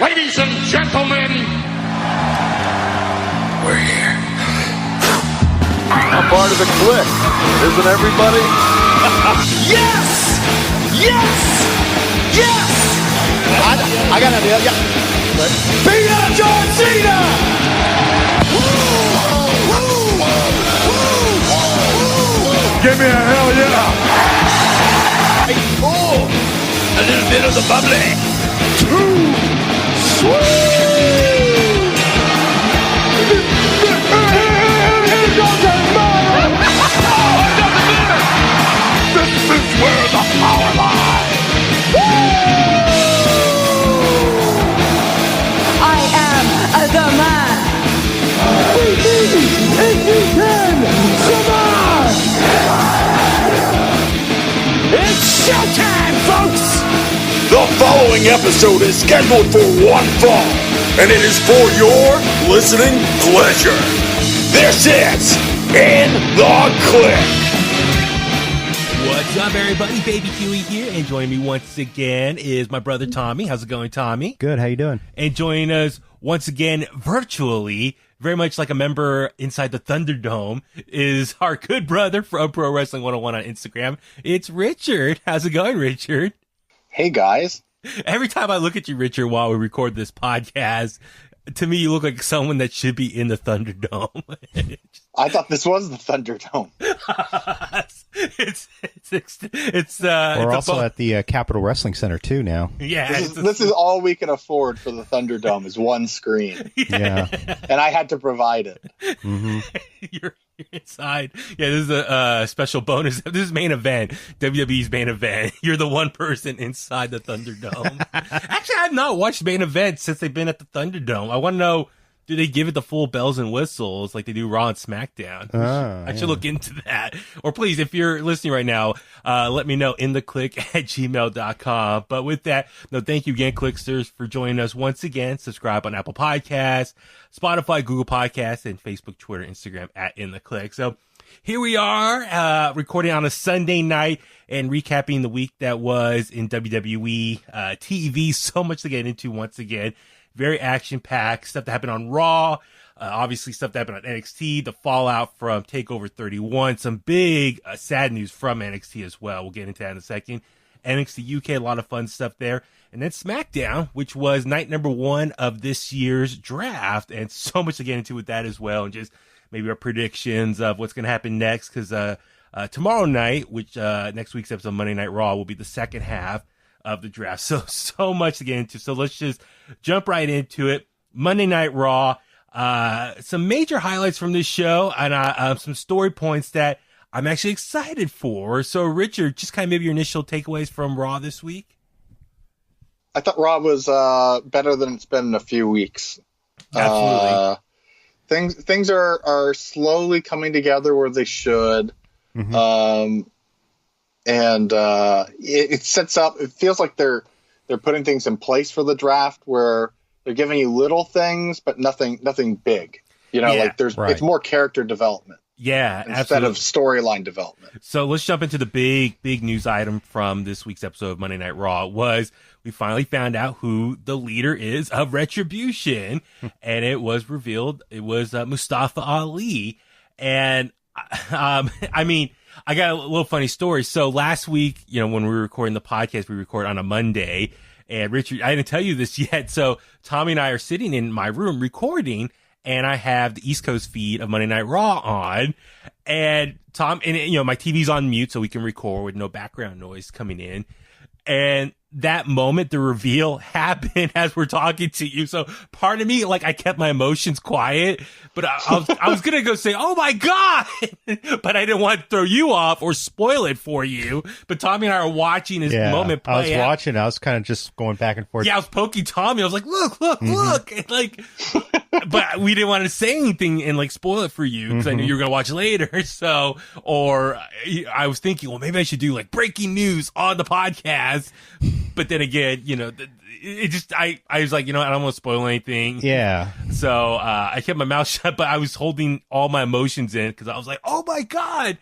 Ladies and gentlemen, we're here. I'm part of the Kliq, isn't everybody? Yes! Yes! Yes! I got an idea, yeah. Beat up John Cena! Give me a hell yeah! Oh, a little bit of the bubbly. Too sweet! Here goes the mother! This is where the power lies! I am the man. It's showtime, folks! The following episode is scheduled for one fall, and it is for your listening pleasure. This is In The Kliq. What's up, everybody? Baby Huey here, and joining me once again is my brother Tommy. How's it going, Tommy? Good. How you doing? And joining us once again virtually, very much like a member inside the Thunderdome, is our good brother from Pro Wrestling 101 on Instagram. It's Richard. How's it going, Richard? Hey, guys. Every time I look at you, Richard, while we record this podcast, to me, you look like someone that should be in the Thunderdome. I thought this was the Thunderdome. We're also at the Capitol Wrestling Center too now. Yeah, This is all we can afford for the Thunderdome is one screen. Yeah. And I had to provide it. Mm-hmm. You're inside. Yeah, this is a special bonus. This is main event, WWE's main event. You're the one person inside the Thunderdome. Actually, I've not watched main event since they've been at the Thunderdome. I want to know, do they give it the full bells and whistles like they do Raw and SmackDown? I should look into that. Or please, if you're listening right now, let me know in the Kliq at gmail.com. But with that, no, thank you again, Kliqsters, for joining us once again. Subscribe on Apple Podcasts, Spotify, Google Podcasts, and Facebook, Twitter, Instagram at In The Kliq. So here we are, recording on a Sunday night and recapping the week that was in WWE TV. So much to get into once again. Very action-packed, stuff that happened on Raw, obviously stuff that happened on NXT, the fallout from TakeOver 31, some big sad news from NXT as well. We'll get into that in a second. NXT UK, a lot of fun stuff there. And then SmackDown, which was night number 1 of this year's draft, and so much to get into with that as well, and just maybe our predictions of what's going to happen next, because tomorrow night, which next week's episode of Monday Night Raw, will be the second half of the draft. So much to get into. So let's just jump right into it. Monday Night Raw. Some major highlights from this show, and some story points that I'm actually excited for. So Richard, just kind of maybe your initial takeaways from Raw this week. I thought Raw was better than it's been in a few weeks. Absolutely. Things are slowly coming together where they should. Mm-hmm. And it sets up. It feels like they're putting things in place for the draft where they're giving you little things, but nothing big. You know, like it's more character development. Yeah, instead of storyline development. So let's jump into the big news item from this week's episode of Monday Night Raw. We finally found out who the leader is of Retribution, and it was revealed it was Mustafa Ali. And I mean, I got a little funny story. So last week, you know, when we were recording the podcast, we record on a Monday, and Richard, I didn't tell you this yet. So Tommy and I are sitting in my room recording, and I have the East Coast feed of Monday Night Raw on, and my TV's on mute so we can record with no background noise coming in. And that moment, the reveal happened as we're talking to you. So part of me, like, I kept my emotions quiet, but I was going to go say, oh my God, but I didn't want to throw you off or spoil it for you. But Tommy and I are watching this moment play I was out. watching. I was kind of just going back and forth. Yeah, I was poking Tommy. I was like, look. And like, but we didn't want to say anything and like spoil it for you because I knew you were going to watch later. So, or I was thinking, well, maybe I should do like breaking news on the podcast. But then again, you know, it just, I was like, you know, I don't want to spoil anything. Yeah. So, I kept my mouth shut, but I was holding all my emotions in because I was like, oh my God,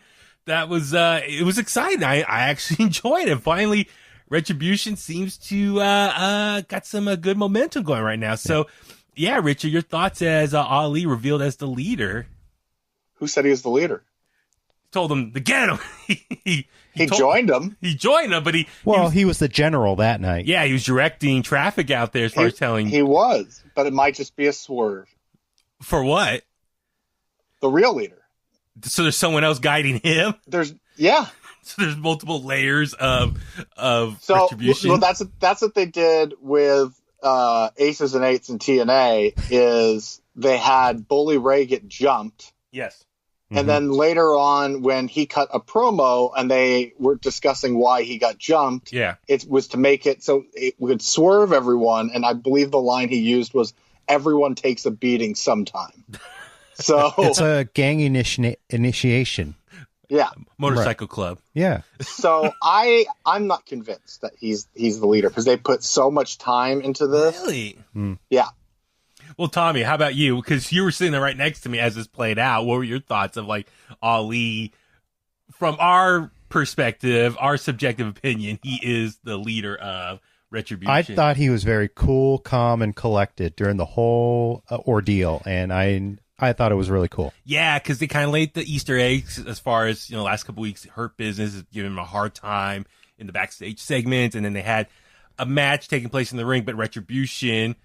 that was, it was exciting. I actually enjoyed it. Finally, Retribution seems to got some good momentum going right now. So, yeah, Richard, your thoughts as Ali revealed as the leader. Who said he was the leader? Told him to get him. he joined him. He joined him, but he was the general that night. Yeah, he was directing traffic out there as far as telling. He was, but it might just be a swerve. For what? The real leader. So there's someone else guiding him? Yeah. So there's multiple layers of Retribution. Well, that's what they did with Aces and Eights and TNA is they had Bully Ray get jumped. Yes. And then later on, when he cut a promo and they were discussing why he got jumped, it was to make it so it would swerve everyone. And I believe the line he used was, "Everyone takes a beating sometime." So it's a gang initiation. Yeah. Motorcycle club. Yeah. So I'm not convinced that he's the leader because they put so much time into this. Really? Yeah. Well, Tommy, how about you? Because you were sitting there right next to me as this played out. What were your thoughts of like Ali? From our perspective, our subjective opinion, he is the leader of Retribution. I thought he was very cool, calm, and collected during the whole ordeal, and I thought it was really cool. Yeah, because they kind of laid the Easter eggs as far as, last couple weeks, Hurt Business is giving him a hard time in the backstage segments. And then they had a match taking place in the ring, but Retribution,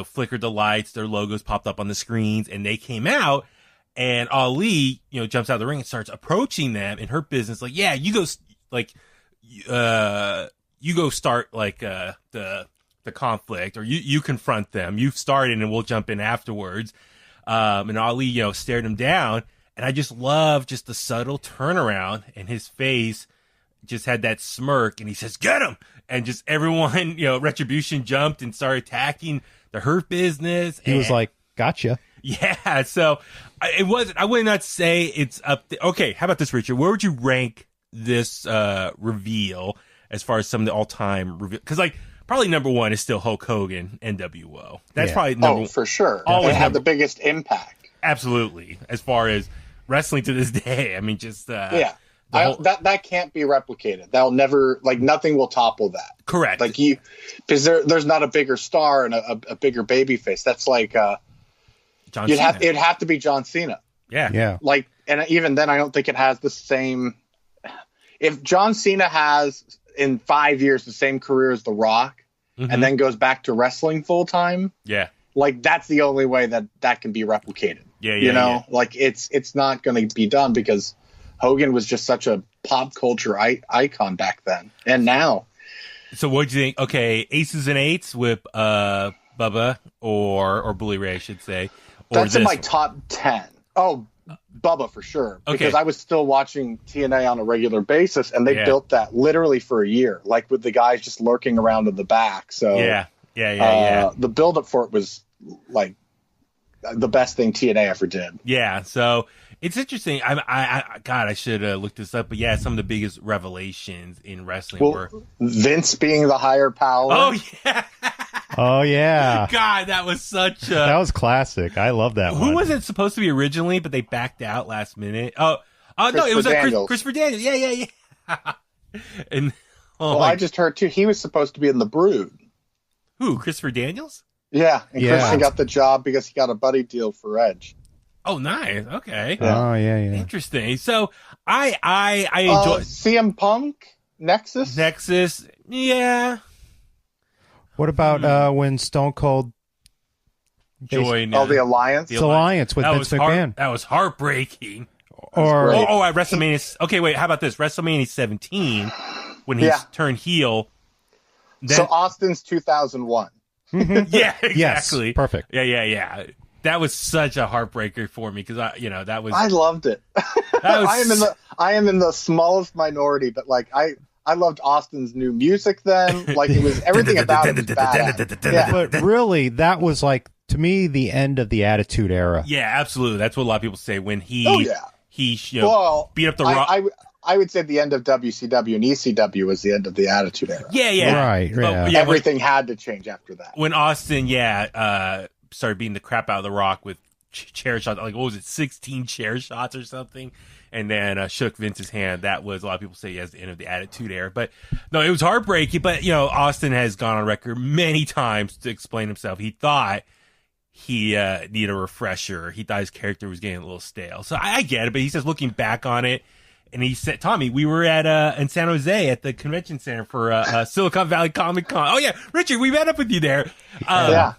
flickered the lights, their logos popped up on the screens, and they came out. And Ali, jumps out of the ring and starts approaching them in Hurt Business. Like, yeah, you go, you go start the conflict, or you confront them. You've started, and we'll jump in afterwards. And Ali, stared him down, and I just love just the subtle turnaround, and his face just had that smirk, and he says, "Get him!" And just everyone, Retribution jumped and started attacking the Hurt Business. He was like, "Gotcha." Yeah, so I would not say it's up there. Okay, how about this, Richard? Where would you rank this reveal as far as some of the all-time reveal? Because probably number one is still Hulk Hogan, NWO. That's probably number one. For sure. Always had the biggest impact. Absolutely. As far as wrestling to this day. I mean, just... that can't be replicated. That'll never... nothing will topple that. Correct. Because there's not a bigger star and a bigger baby face. That's like... John Cena. It'd have to be John Cena. Yeah. Yeah. And even then, I don't think it has the same... If John Cena has... in 5 years the same career as The Rock, and then goes back to wrestling full time. Yeah, that's the only way that can be replicated. Yeah. It's not going to be done because Hogan was just such a pop culture icon back then and now. So what do you think? Okay, Aces and Eights with Bubba or Bully Ray, I should say. Or that's in my top 10. Oh, Bubba for sure, because I was still watching TNA on a regular basis, and they built that literally for a year, with the guys just lurking around in the back. So yeah. The build-up for it was the best thing TNA ever did. Yeah, so it's interesting. I should have looked this up, but yeah, some of the biggest revelations in wrestling were Vince being the higher power. Oh yeah. Oh yeah. God, that was such a... That was classic. I love that one. Who was it supposed to be originally, but they backed out last minute? Oh no, it was Christopher Daniels. Yeah. And I just heard too, he was supposed to be in the Brood. Who, Christopher Daniels? Yeah, and Christian got the job because he got a buddy deal for Edge. Oh, nice. Okay. Oh, yeah. Interesting. So I enjoy CM Punk, Nexus. Yeah. What about when Stone Cold joined? The Alliance. The Alliance with Vince McMahon. That was heartbreaking. Or at WrestleMania. Okay, wait. How about this? WrestleMania 17 when he turned heel. So Austin's 2001. Yeah, exactly. Yes, perfect. Yeah. That was such a heartbreaker for me because that was. I loved it. I am in the smallest minority, but I loved Austin's new music then. It was everything about it was badass. Yeah. But really, that was to me the end of the Attitude Era. Yeah, absolutely. That's what a lot of people say when he beat up the Rock. I would say the end of WCW and ECW was the end of the Attitude Era. Yeah. Right. But, everything had to change after that. When Austin, started beating the crap out of the Rock with chair shots, like, what was it, 16 chair shots or something, and then shook Vince's hand. That was, a lot of people say, as the end of the Attitude Era. But no, it was heartbreaking. But, Austin has gone on record many times to explain himself. He thought he needed a refresher. He thought his character was getting a little stale. So I get it, but he says, looking back on it, and he said, Tommy, we were at in San Jose at the convention center for Silicon Valley Comic Con. Oh, yeah, Richard, we met up with you there. Yeah.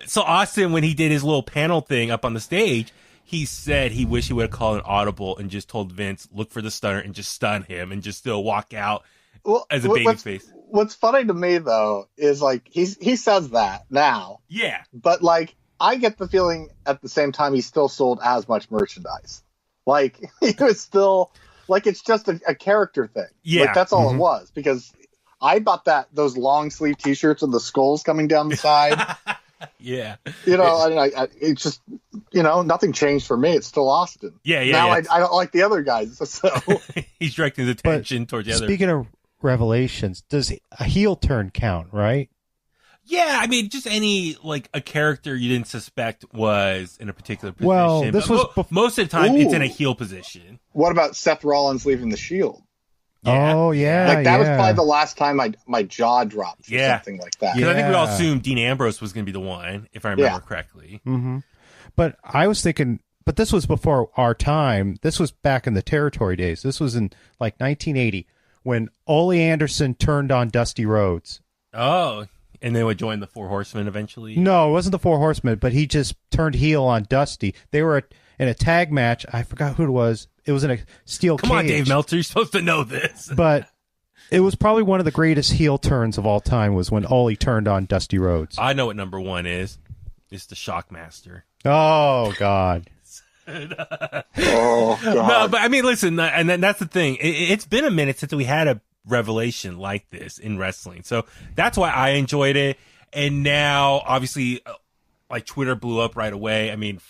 So Austin, when he did his little panel thing up on the stage, he said he wished he would have called an audible and just told Vince, look for the stunner and just stun him and just still walk out as a babyface. What's funny to me, though, is like he says that now. Yeah. But like I get the feeling at the same time he still sold as much merchandise. Like he was still like it's just a character thing. Yeah. Like that's all it was, because I bought those long sleeve T-shirts with the skulls coming down the side. Yeah. It's just, nothing changed for me. It's still Austin. Yeah. Now I don't like the other guys. So he's directing his attention towards the other. Speaking of revelations, does a heel turn count, right? Yeah, I mean, just any, like, a character you didn't suspect was in a particular position. Well, this was most of the time, it's in a heel position. what about Seth Rollins leaving the Shield? Yeah. Oh, yeah. Like that was probably the last time my jaw dropped or something like that. Because I think we all Yeah. assumed Dean Ambrose was going to be the one, if I remember correctly. Mm-hmm. But I was thinking, but this was before our time. This was back in the territory days. This was in like 1980 when Ole Anderson turned on Dusty Rhodes. Oh, and then would join the Four Horsemen eventually? No, it wasn't the Four Horsemen, but he just turned heel on Dusty. They were in a tag match. I forgot who it was. It was in a steel cage. Come on, Dave Meltzer. You're supposed to know this. But it was probably one of the greatest heel turns of all time was when Ole turned on Dusty Rhodes. I know what number one is. It's the Shockmaster. Oh, God. Oh God. No, but I mean, listen, and then that's the thing. It's been a minute since we had a revelation like this in wrestling. So that's why I enjoyed it. And now, obviously, like Twitter blew up right away. I mean,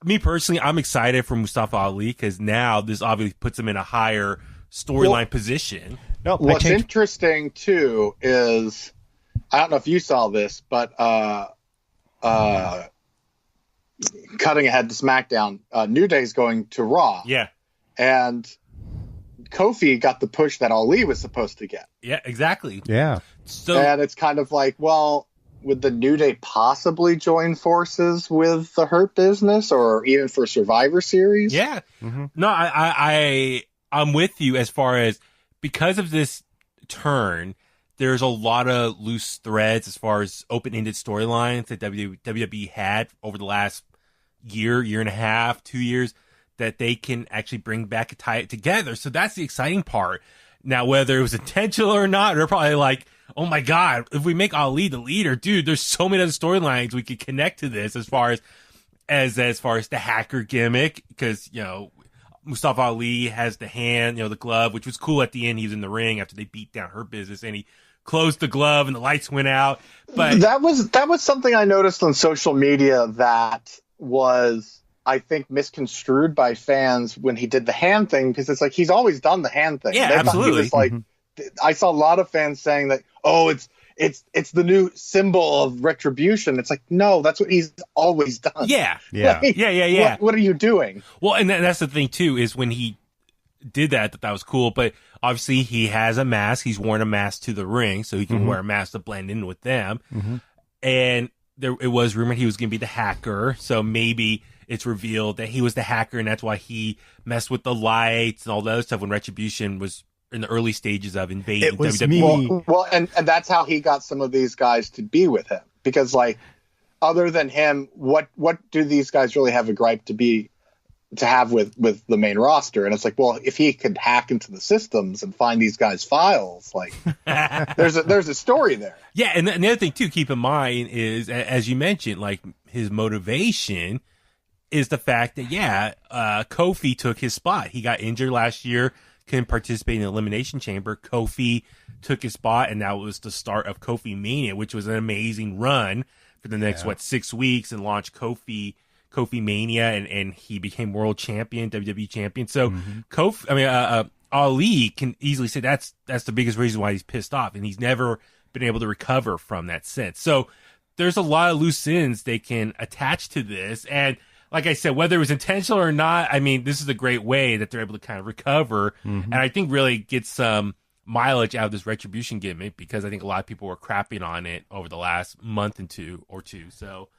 me personally, I'm excited for Mustafa Ali because now this obviously puts him in a higher storyline position. No, What's interesting too is I don't know if you saw this, but cutting ahead to SmackDown, New Day's going to Raw. Yeah. And Kofi got the push that Ali was supposed to get. Yeah, exactly. Yeah. So, And it's kind of like, well, would the New Day possibly join forces with the Hurt Business or even for Survivor Series? yeah. Mm-hmm. No, I'm with you as far as because of this turn, there's a lot of loose threads as far as open-ended storylines that WWE had over the last year and a half, 2 years, that they can actually bring back and tie it together. So that's the exciting part. Now, whether it was intentional or not, they're probably like, oh my God, if we make Ali the leader, dude, there's so many other storylines we could connect to this as far as the hacker gimmick, because, Mustafa Ali has the hand, the glove, which was cool at the end. He was in the ring after they beat down Her Business and he closed the glove and the lights went out. But that was something I noticed on social media that was, I think, misconstrued by fans when he did the hand thing, because it's like he's always done the hand thing. Yeah, They thought absolutely. He was like, I saw a lot of fans saying that, oh, it's the new symbol of retribution. It's like, no, that's what he's always done. yeah. Yeah. Like, Yeah. What are you doing? Well, and that's the thing too, is when he did that was cool. But obviously he has a mask. He's worn a mask to the ring, so he can wear a mask to blend in with them. And it was rumored he was going to be the hacker. So maybe it's revealed that he was the hacker, and that's why he messed with the lights and all the other stuff when Retribution was in the early stages of invading It was WWE. me. Well, and that's how he got some of these guys to be with him, because like, other than him, what do these guys really have a gripe to have with the main roster? And it's like, well, if he could hack into the systems and find these guys' files, like there's a story there. Yeah, and the other thing too, keep in mind is, as you mentioned, like his motivation is the fact that Kofi took his spot. He got injured last year, couldn't participate in the Elimination Chamber. Kofi took his spot, and that was the start of Kofi Mania, which was an amazing run for the next 6 weeks, and launched Kofi Mania, and he became world champion, WWE champion. So Ali can easily say that's the biggest reason why he's pissed off, and he's never been able to recover from that sense. So there's a lot of loose ends they can attach to this, and like I said, whether it was intentional or not, I mean, this is a great way that they're able to kind of recover, and I think really get some mileage out of this Retribution gimmick, because I think a lot of people were crapping on it over the last month or two. So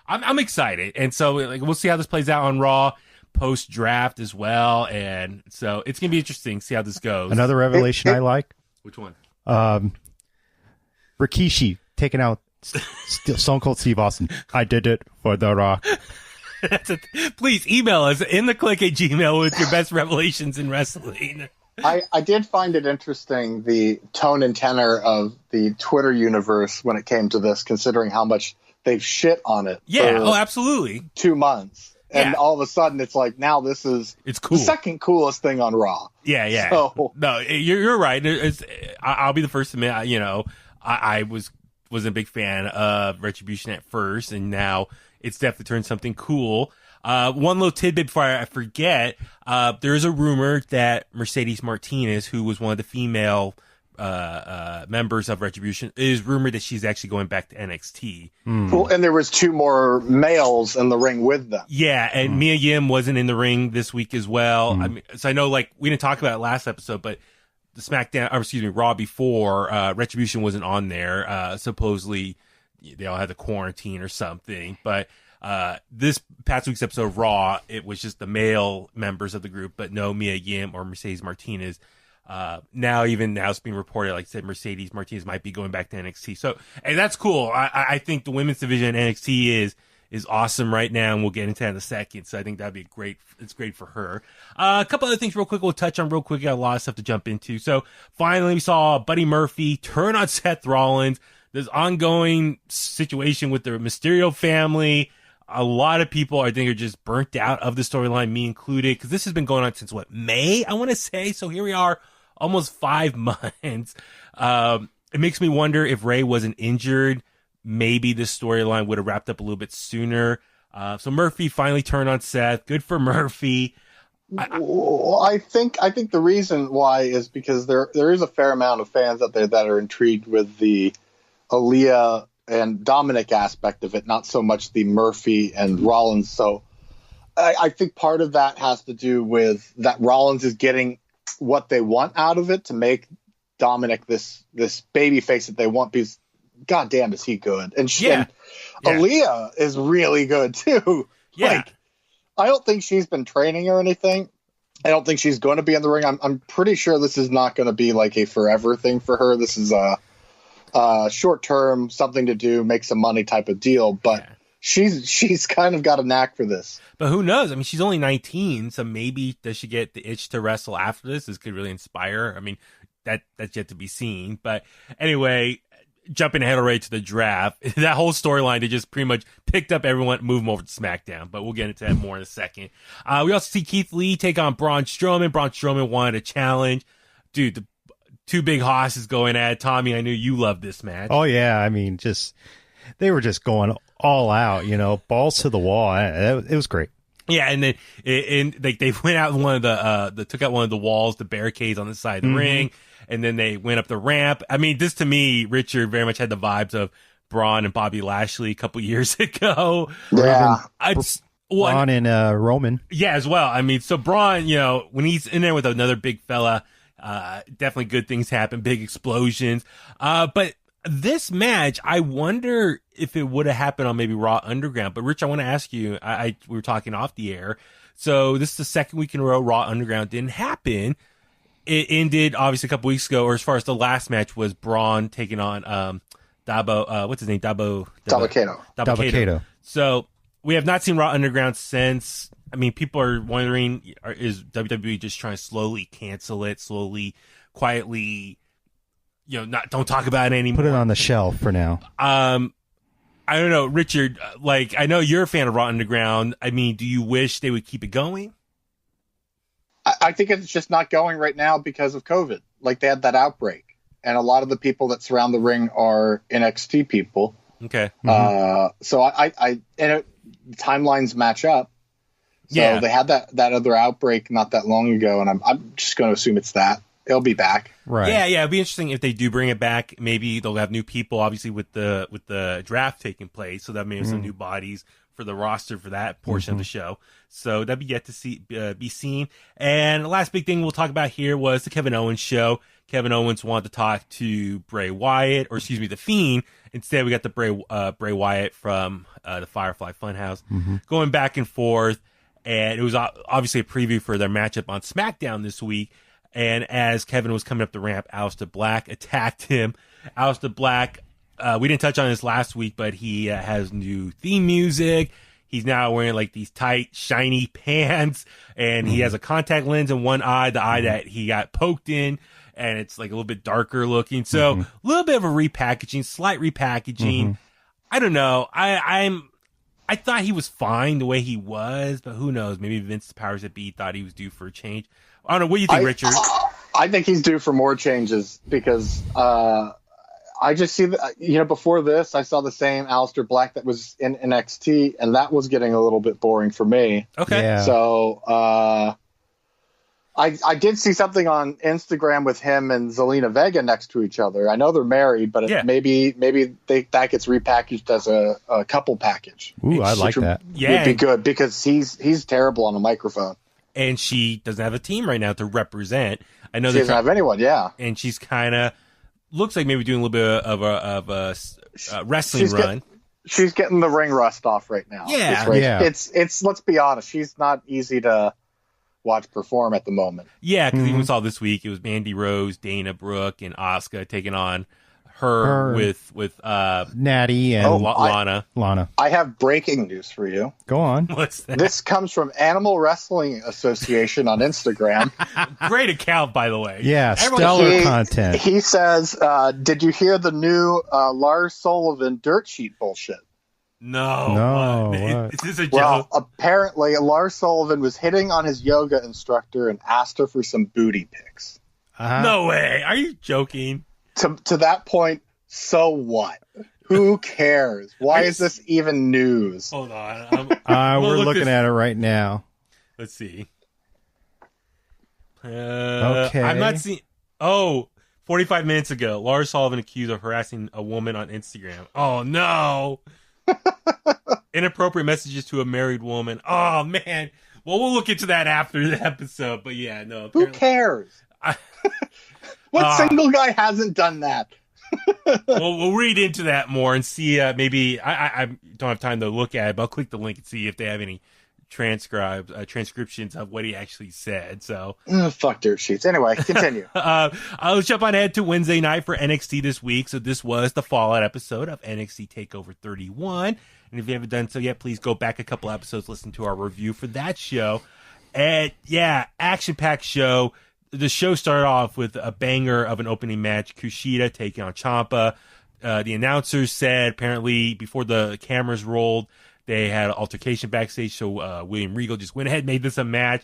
I'm excited, and so like we'll see how this plays out on Raw post draft as well, and so it's gonna be interesting to see how this goes. Another revelation I like. Which one? Rikishi taking out Stone Cold Steve Austin. I did it for The Rock. Please email us intthekliq@gmail.com with your best revelations in wrestling. I did find it interesting, the tone and tenor of the Twitter universe when it came to this, considering how much they've shit on it. Yeah, absolutely. 2 months. And all of a sudden, it's like, now this is it's cool. The second coolest thing on Raw. Yeah. So, no, you're right. I'll be the first to admit, I wasn't a big fan of Retribution at first, and now it's definitely turned something cool. One little tidbit before I forget, there is a rumor that Mercedes Martinez, who was one of the female members of Retribution, is rumored that she's actually going back to NXT. Well, and there was 2 more males in the ring with them. Yeah, and Mia Yim wasn't in the ring this week as well. I mean, so I know, like, we didn't talk about it last episode, but the Raw before, Retribution wasn't on there. Supposedly they all had to quarantine or something, but this past week's episode of Raw, it was just the male members of the group, but no Mia Yim or Mercedes Martinez. Now it's being reported, like I said, Mercedes Martinez might be going back to NXT. So, and that's cool. I think the women's division in NXT is awesome right now, and we'll get into that in a second. So I think that'd be it's great for her. A couple other things real quick we'll touch on real quick. Got a lot of stuff to jump into. So finally we saw Buddy Murphy turn on Seth Rollins. There's ongoing situation with the Mysterio family. A lot of people, I think, are just burnt out of the storyline, me included, because this has been going on since May, I want to say. So here we are, almost 5 months. It makes me wonder if Ray wasn't injured, maybe this storyline would have wrapped up a little bit sooner. So Murphy finally turned on Seth. Good for Murphy. I think the reason why is because there is a fair amount of fans out there that are intrigued with the Aaliyah and Dominic aspect of it, not so much the Murphy and Rollins. So I think part of that has to do with that Rollins is getting what they want out of it to make Dominic this baby face that they want, because goddamn is he good. And Aaliyah is really good too. Yeah. Like, I don't think she's been training or anything. I don't think she's going to be in the ring. I'm pretty sure this is not going to be like a forever thing for her. This is a short term, something to do, make some money type of deal. But she's kind of got a knack for this. But who knows? I mean, she's only 19, so maybe does she get the itch to wrestle after this? This could really inspire her. I mean, that's yet to be seen. But anyway, jumping ahead already to the draft, that whole storyline, they just pretty much picked up everyone, move them over to SmackDown. But we'll get into that more in a second. We also see Keith Lee take on Braun Strowman. Braun Strowman wanted a challenge. Dude, the 2 big hosses going at it. Tommy, I knew you loved this match. Oh, yeah. I mean, they were just going all out, balls to the wall. It was great. Yeah, and then they went out one of they took out one of the walls, the barricades on the side of the ring, and then they went up the ramp. I mean, this to me, Richard, very much had the vibes of Braun and Bobby Lashley a couple years ago. Yeah, Braun and Roman. Yeah, as well. I mean, so Braun, when he's in there with another big fella, definitely good things happen, big explosions. But this match, I wonder if it would have happened on maybe Raw Underground. But Rich, I want to ask you, we were talking off the air. So this is the second week in a row Raw Underground didn't happen. It ended obviously a couple weeks ago, or as far as the last match was Braun taking on Dabo, what's his name? Dabba-Kato. So we have not seen Raw Underground since. I mean, people are wondering, is WWE just trying to slowly cancel it, quietly, don't talk about it anymore. Put it on the shelf for now. I don't know, Richard, like, I know you're a fan of Raw Underground. I mean, do you wish they would keep it going? I think it's just not going right now because of COVID. Like, they had that outbreak, and a lot of the people that surround the ring are NXT people. Okay. So timelines match up. So they had that other outbreak not that long ago, and I'm just going to assume it's that. it'll be back. Right. Yeah, it'd be interesting if they do bring it back. Maybe they'll have new people, obviously with the draft taking place, so that maybe some new bodies for the roster for that portion of the show. So that'd be yet to see be seen. And the last big thing we'll talk about here was the Kevin Owens show. Kevin Owens wanted to talk to Bray Wyatt, or excuse me, the Fiend. Instead, we got the Bray Wyatt from the Firefly Funhouse going back and forth. And it was obviously a preview for their matchup on SmackDown this week. And as Kevin was coming up the ramp, Aleister Black attacked him. Aleister Black, we didn't touch on this last week, but he has new theme music. He's now wearing like these tight, shiny pants, and he has a contact lens in one eye, the eye that he got poked in, and it's like a little bit darker looking. So a little bit of a repackaging, slight repackaging. I don't know. I thought he was fine the way he was, but who knows? Maybe Vince Powers that Be thought he was due for a change. I don't know. What do you think, Richard? I think he's due for more changes because I just see that, before this, I saw the same Aleister Black that was in NXT, and that was getting a little bit boring for me. Okay. Yeah. So I did see something on Instagram with him and Zelina Vega next to each other. I know they're married, but maybe that gets repackaged as a couple package. Ooh, I like that. Yeah. Would be good because he's terrible on a microphone. And she doesn't have a team right now to represent. I know She doesn't have anyone, yeah. And she's kind of looks like maybe doing a little bit of a wrestling run. She's getting the ring rust off right now. Yeah. It's let's be honest, she's not easy to watch perform at the moment. Yeah, because even saw this week it was Mandy Rose, Dana Brooke, and Asuka taking on her with Natty and Lana. I have breaking news for you. Go on. What's that? This comes from Animal Wrestling Association on Instagram. Great account, by the way. Yeah, stellar content. He says, did you hear the new Lars Sullivan dirt sheet bullshit? No. What? Is this a joke? Well, apparently Lars Sullivan was hitting on his yoga instructor and asked her for some booty pics. No way. Are you joking? To that point, so what? Who cares? Why is this even news? Hold on. We're looking at it right now. Let's see. Okay. I'm not seeing. 45 minutes ago, Lars Sullivan accused of harassing a woman on Instagram. Oh, no. Inappropriate messages to a married woman. Oh, man. Well, we'll look into that after the episode. But yeah, no. Who cares? What single guy hasn't done that? Well, we'll read into that more and see. Maybe I don't have time to look at it, but I'll click the link and see if they have any transcriptions of what he actually said. So fuck dirt sheets. Anyway, continue. I'll jump on ahead to Wednesday night for NXT this week. So this was the Fallout episode of NXT TakeOver 31. And if you haven't done so yet, please go back a couple episodes, listen to our review for that show. And yeah, action-packed show. The show started off with a banger of an opening match, Kushida taking on Ciampa. The announcers said apparently before the cameras rolled, they had an altercation backstage, so William Regal just went ahead and made this a match.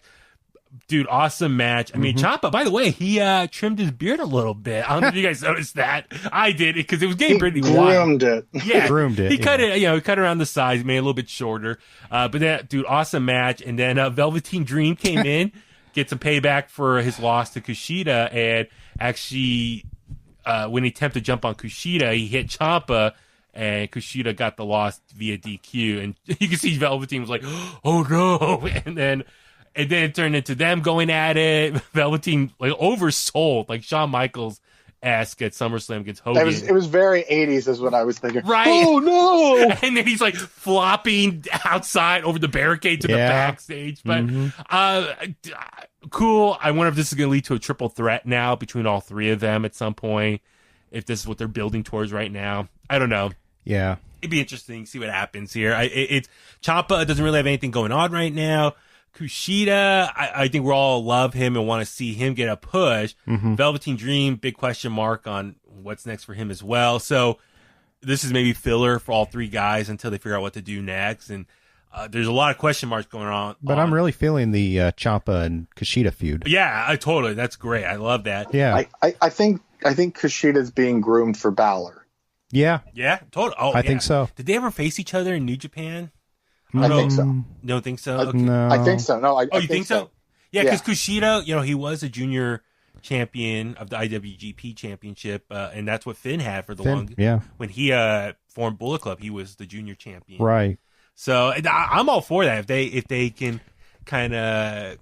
Dude, awesome match. I mean, Ciampa, by the way, he trimmed his beard a little bit. I don't know if you guys noticed that. I did, because it was getting pretty wild. Groomed it. Yeah, groomed it. He cut it, he cut around the sides, made it a little bit shorter. But then, dude, awesome match. And then Velveteen Dream came in, get some payback for his loss to Kushida, and actually, when he attempted to jump on Kushida, he hit Ciampa, and Kushida got the loss via DQ. And you can see Velveteen was like, oh no. And then it turned into them going at it. Velveteen like oversold, like Shawn Michaels-esque at SummerSlam against Hogan. It was very 80s is what I was thinking. Right. Oh no. And then he's like flopping outside over the barricade to the backstage. But cool. I wonder if this is going to lead to a triple threat now between all three of them at some point. If this is what they're building towards right now. I don't know. Yeah. It'd be interesting to see what happens here. It's Ciampa doesn't really have anything going on right now. Kushida, I think we all love him and want to see him get a push. Velveteen Dream, big question mark on what's next for him as well. So this is maybe filler for all three guys until they figure out what to do next. And there's a lot of question marks going on. But I'm really feeling the Ciampa and Kushida feud. Yeah, totally. That's great. I love that. Yeah. I think Kushida's being groomed for Balor. Yeah. Yeah, totally. Oh, I think so. Did they ever face each other in New Japan? I think so. You don't think so? Okay. No. I think so. No, You think so? Yeah, because Kushida, he was a junior champion of the IWGP Championship, and that's what Finn had for the longest. Yeah. When he formed Bullet Club, he was the junior champion. Right. So I'm all for that if they can kind of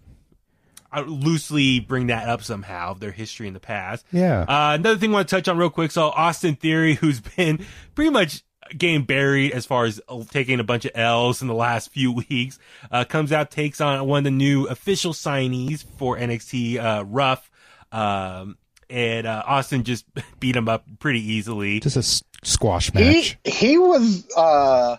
loosely bring that up somehow of their history in the past. Yeah. Another thing I want to touch on real quick. So Austin Theory, who's been pretty much getting buried as far as taking a bunch of L's in the last few weeks, comes out, takes on one of the new official signees for NXT, Ruff. And Austin just beat him up pretty easily. Just a squash match. He was a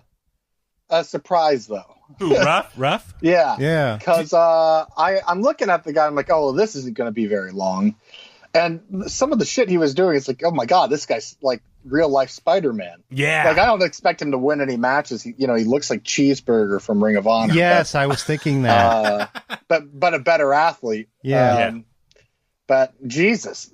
surprise though. Who, Ruff? Yeah. Yeah. Because I'm looking at the guy, I'm like, oh, well, this isn't going to be very long. And some of the shit he was doing, it's like, oh my God, this guy's like real life Spider-Man. Yeah. Like, I don't expect him to win any matches. He looks like Cheeseburger from Ring of Honor. Yes, I was thinking that. But a better athlete. Yeah. But Jesus,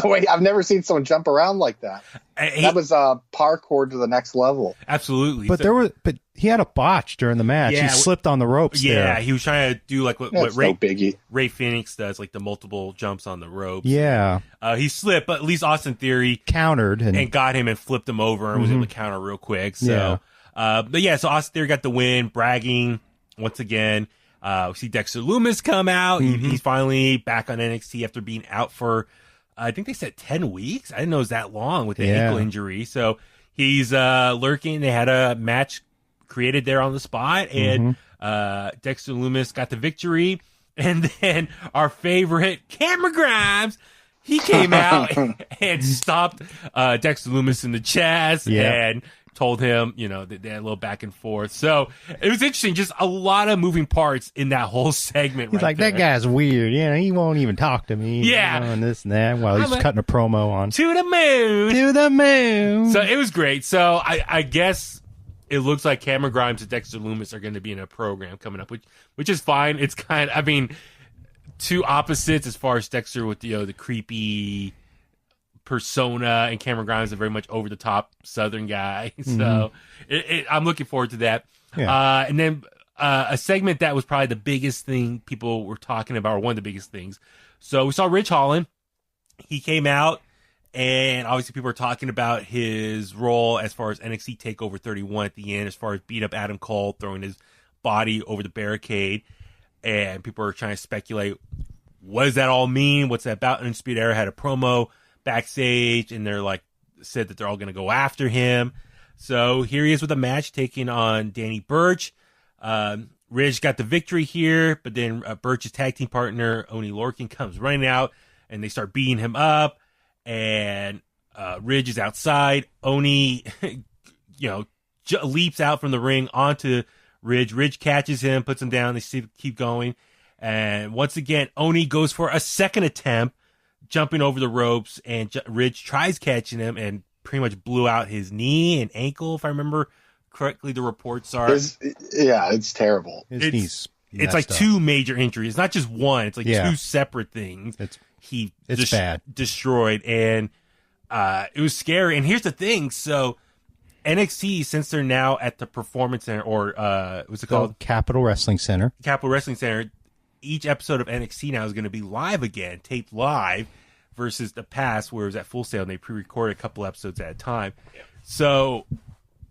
I've never seen someone jump around like that. That was parkour to the next level. Absolutely. But he had a botch during the match. Yeah, he slipped on the ropes. Yeah, there. he was trying to do like what Ray Phoenix does, like the multiple jumps on the ropes. Yeah. He slipped, but at least Austin Theory countered and got him and flipped him over and was able to counter real quick. So, so Austin Theory got the win, bragging once again. We see Dexter Lumis come out. He's finally back on NXT after being out for, I think they said 10 weeks. I didn't know it was that long with the ankle injury. So he's lurking. They had a match created there on the spot, and Dexter Lumis got the victory. And then our favorite, Cameron Grimes, he came out and stopped Dexter Lumis in the chest and told him, that they had a little back and forth. So it was interesting, just a lot of moving parts in that whole segment. He's like, that guy's weird. He won't even talk to me. Yeah. And this and that while he's cutting a promo on. To the moon. To the moon. So it was great. So I guess it looks like Cameron Grimes and Dexter Lumis are going to be in a program coming up, which is fine. It's two opposites as far as Dexter with the creepy persona, and Cameron Grimes is a very much over the top Southern guy. So I'm looking forward to that. Yeah. And then a segment that was probably the biggest thing people were talking about, or one of the biggest things. So we saw Ridge Holland. He came out, and obviously people were talking about his role as far as NXT TakeOver 31 at the end, as far as beat up Adam Cole, throwing his body over the barricade. And people were trying to speculate, what does that all mean? What's that about? Undisputed Era had a promo backstage, and they're like, said that they're all going to go after him. So here he is with a match taking on Danny Burch. Ridge got the victory here, but then Burch's tag team partner Oney Lorcan comes running out, and they start beating him up. And Ridge is outside. Oney, leaps out from the ring onto Ridge. Ridge catches him, puts him down. They keep going, and once again, Oney goes for a second attempt, jumping over the ropes, and Ridge tries catching him and pretty much blew out his knee and ankle, if I remember correctly. The reports are, it's terrible. His knee's it's like two major injuries. It's not just one. It's like two separate things. It's bad, destroyed, and it was scary. And here's the thing: so NXT, since they're now at the Performance Center, or what's it called? Capital Wrestling Center. Capital Wrestling Center. Each episode of NXT now is going to be live again, taped live, versus the past where it was at Full Sail and they pre-recorded a couple episodes at a time. Yeah. So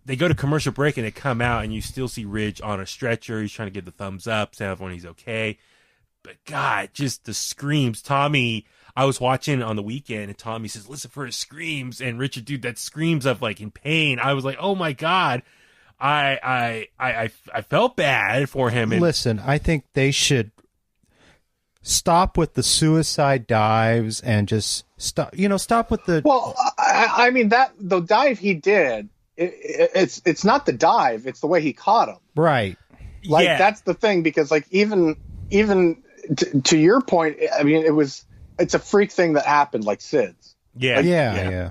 they go to commercial break and they come out, and you still see Ridge on a stretcher. He's trying to give the thumbs up, tell everyone he's okay. But God, just the screams. Tommy, I was watching on the weekend, and Tommy says, listen for his screams. And Richard, dude, that screams of like in pain. I was like, oh my God. I felt bad for him. And listen, I think they should stop with the suicide dives and just stop with the. Well, I mean, that the dive he did, it's not the dive, it's the way he caught him. Right. Like that's the thing, because like even to your point, I mean, it's a freak thing that happened, like Sid's. Yeah.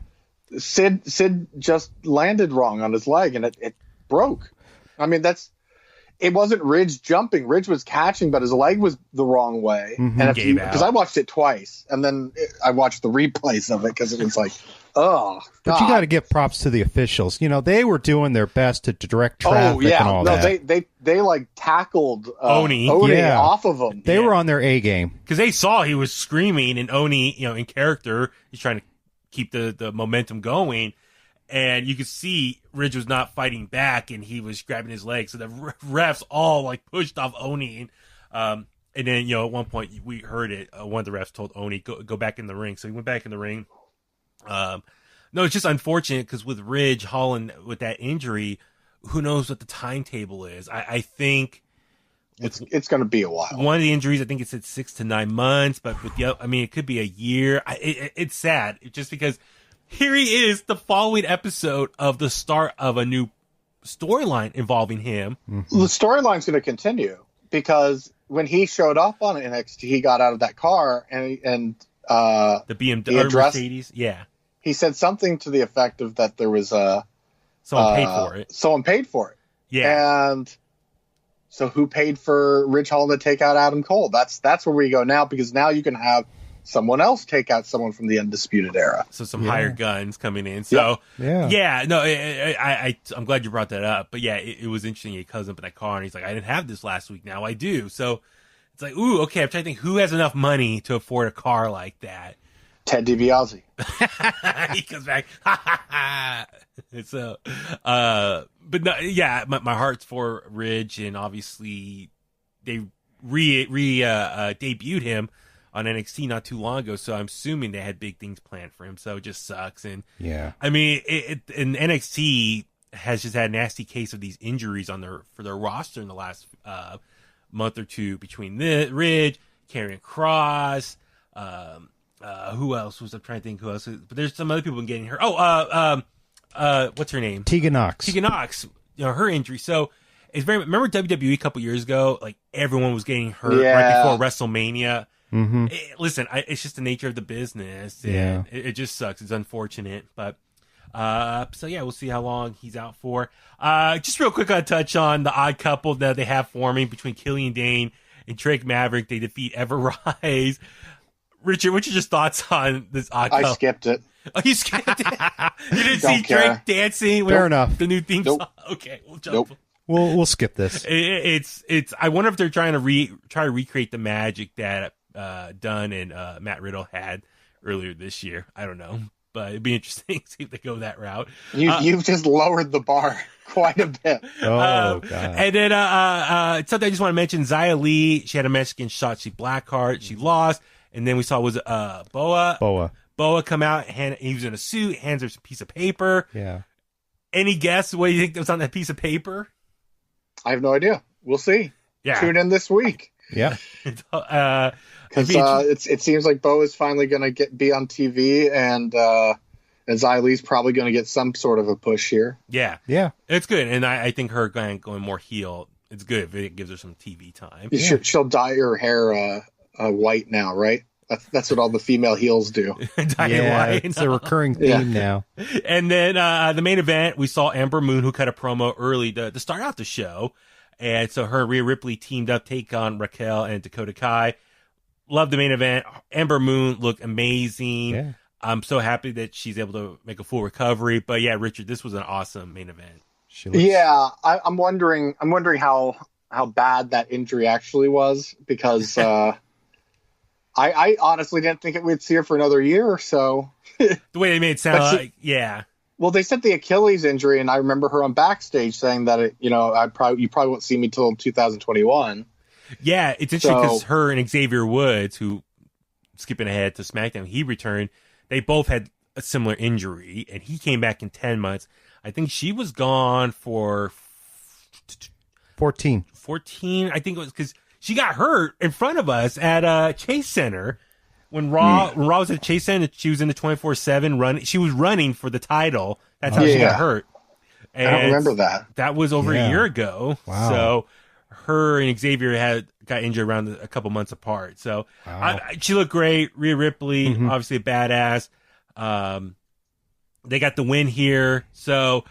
Sid just landed wrong on his leg, and it broke. I mean, it wasn't Ridge jumping. Ridge was catching, but his leg was the wrong way. And because I watched it twice, and then I watched the replays of it because it was like Oh, But you got to give props to the officials. You know, they were doing their best to direct traffic and all that. They like tackled Oni off of him. They were on their A game. Because they saw he was screaming, and Oni, you know, in character, he's trying to keep the momentum going. And you could see Ridge was not fighting back, and he was grabbing his legs. So the refs all like pushed off Oni. And then, you know, at one point we heard it. One of the refs told Oni, go back in the ring. So he went back in the ring. No, it's just unfortunate because with Ridge, Holland, with that injury, who knows what the timetable is. I think it's going to be a while. One of the injuries, I think it said 6 to 9 months, but with the other, I mean, it could be a year. It's sad just because here he is, the following episode of the start of a new storyline involving him. Mm-hmm. The storyline's going to continue because when he showed up on NXT, he got out of that car and the BMW Mercedes, yeah. He said something to the effect of that there was someone paid for it. Someone paid for it. Yeah. And so who paid for Ridge Holland to take out Adam Cole? That's where we go now, because now you can have someone else take out someone from the Undisputed Era. So some hired guns coming in. So no, I'm glad you brought that up. But yeah, it was interesting. He comes up in that car and he's like, I didn't have this last week. Now I do. So it's like, ooh, okay. I'm trying to think who has enough money to afford a car like that. Ted DiBiase. He comes back. So, but no, yeah, my heart's for Ridge, and obviously they debuted him on NXT not too long ago, so I'm assuming they had big things planned for him. So it just sucks, and I mean, and NXT has just had a nasty case of these injuries for their roster in the last month or two between Ridge, Karrion Kross. Who else was I'm trying to think who else? But there's some other people getting hurt. What's her name? Tegan Nox. Tegan Nox. You know, her injury. So it's remember WWE a couple years ago? Like everyone was getting hurt right before WrestleMania. Mm-hmm. Listen, it's just the nature of the business. And it just sucks. It's unfortunate, but so yeah, we'll see how long he's out for. Just real quick, I'll touch on the odd couple that they have forming between Killian Dane and Drake Maverick. They defeat Ever Rise. Richard, what's your just thoughts on this odd couple? I skipped it. Oh, you skipped it? You didn't see Drake dancing with the new theme song? Okay, we'll jump. Nope. We'll skip this. It's. I wonder if they're trying to try to recreate the magic that Dunn and Matt Riddle had earlier this year. I don't know, but it'd be interesting to see if they go that route. You've just lowered the bar quite a bit. Oh, God. And then something I just want to mention, Xia Li, she had a match against Shotzi Blackheart. She lost. And then we saw Boa come out, he was in a suit, hands her a piece of paper. Yeah. Any guess what you think was on that piece of paper? I have no idea. We'll see. Yeah. Tune in this week. Yeah. Because it seems like Boa is finally going to be on TV, and Xia Li's probably going to get some sort of a push here. Yeah. Yeah. It's good. And I think her going more heel, it's good if it gives her some TV time. She'll dye her hair white now, right? That's what all the female heels do. White. It's a recurring theme now. And then the main event, we saw Amber Moon, who cut a promo early to start out the show. And so her and Rhea Ripley teamed up, take on Raquel and Dakota Kai. Love the main event. Amber Moon looked amazing. Yeah. I'm so happy that she's able to make a full recovery. But yeah, Richard, this was an awesome main event. I'm wondering how bad that injury actually was, because I honestly didn't think we'd see her for another year or so. The way they made it sound Well, they said the Achilles injury, and I remember her on backstage saying that you probably won't see me till 2021. Yeah, it's interesting because her and Xavier Woods, who, skipping ahead to SmackDown, he returned. They both had a similar injury, and he came back in 10 months. I think she was gone for 14. 14, I think it was, because she got hurt in front of us at Chase Center when Raw was at Chase Center. She was in the 24/7 run. She was running for the title. That's how she got hurt. And I don't remember that. That was over a year ago. Wow. So her and Xavier got injured around a couple months apart. So she looked great. Rhea Ripley, obviously a badass. They got the win here. So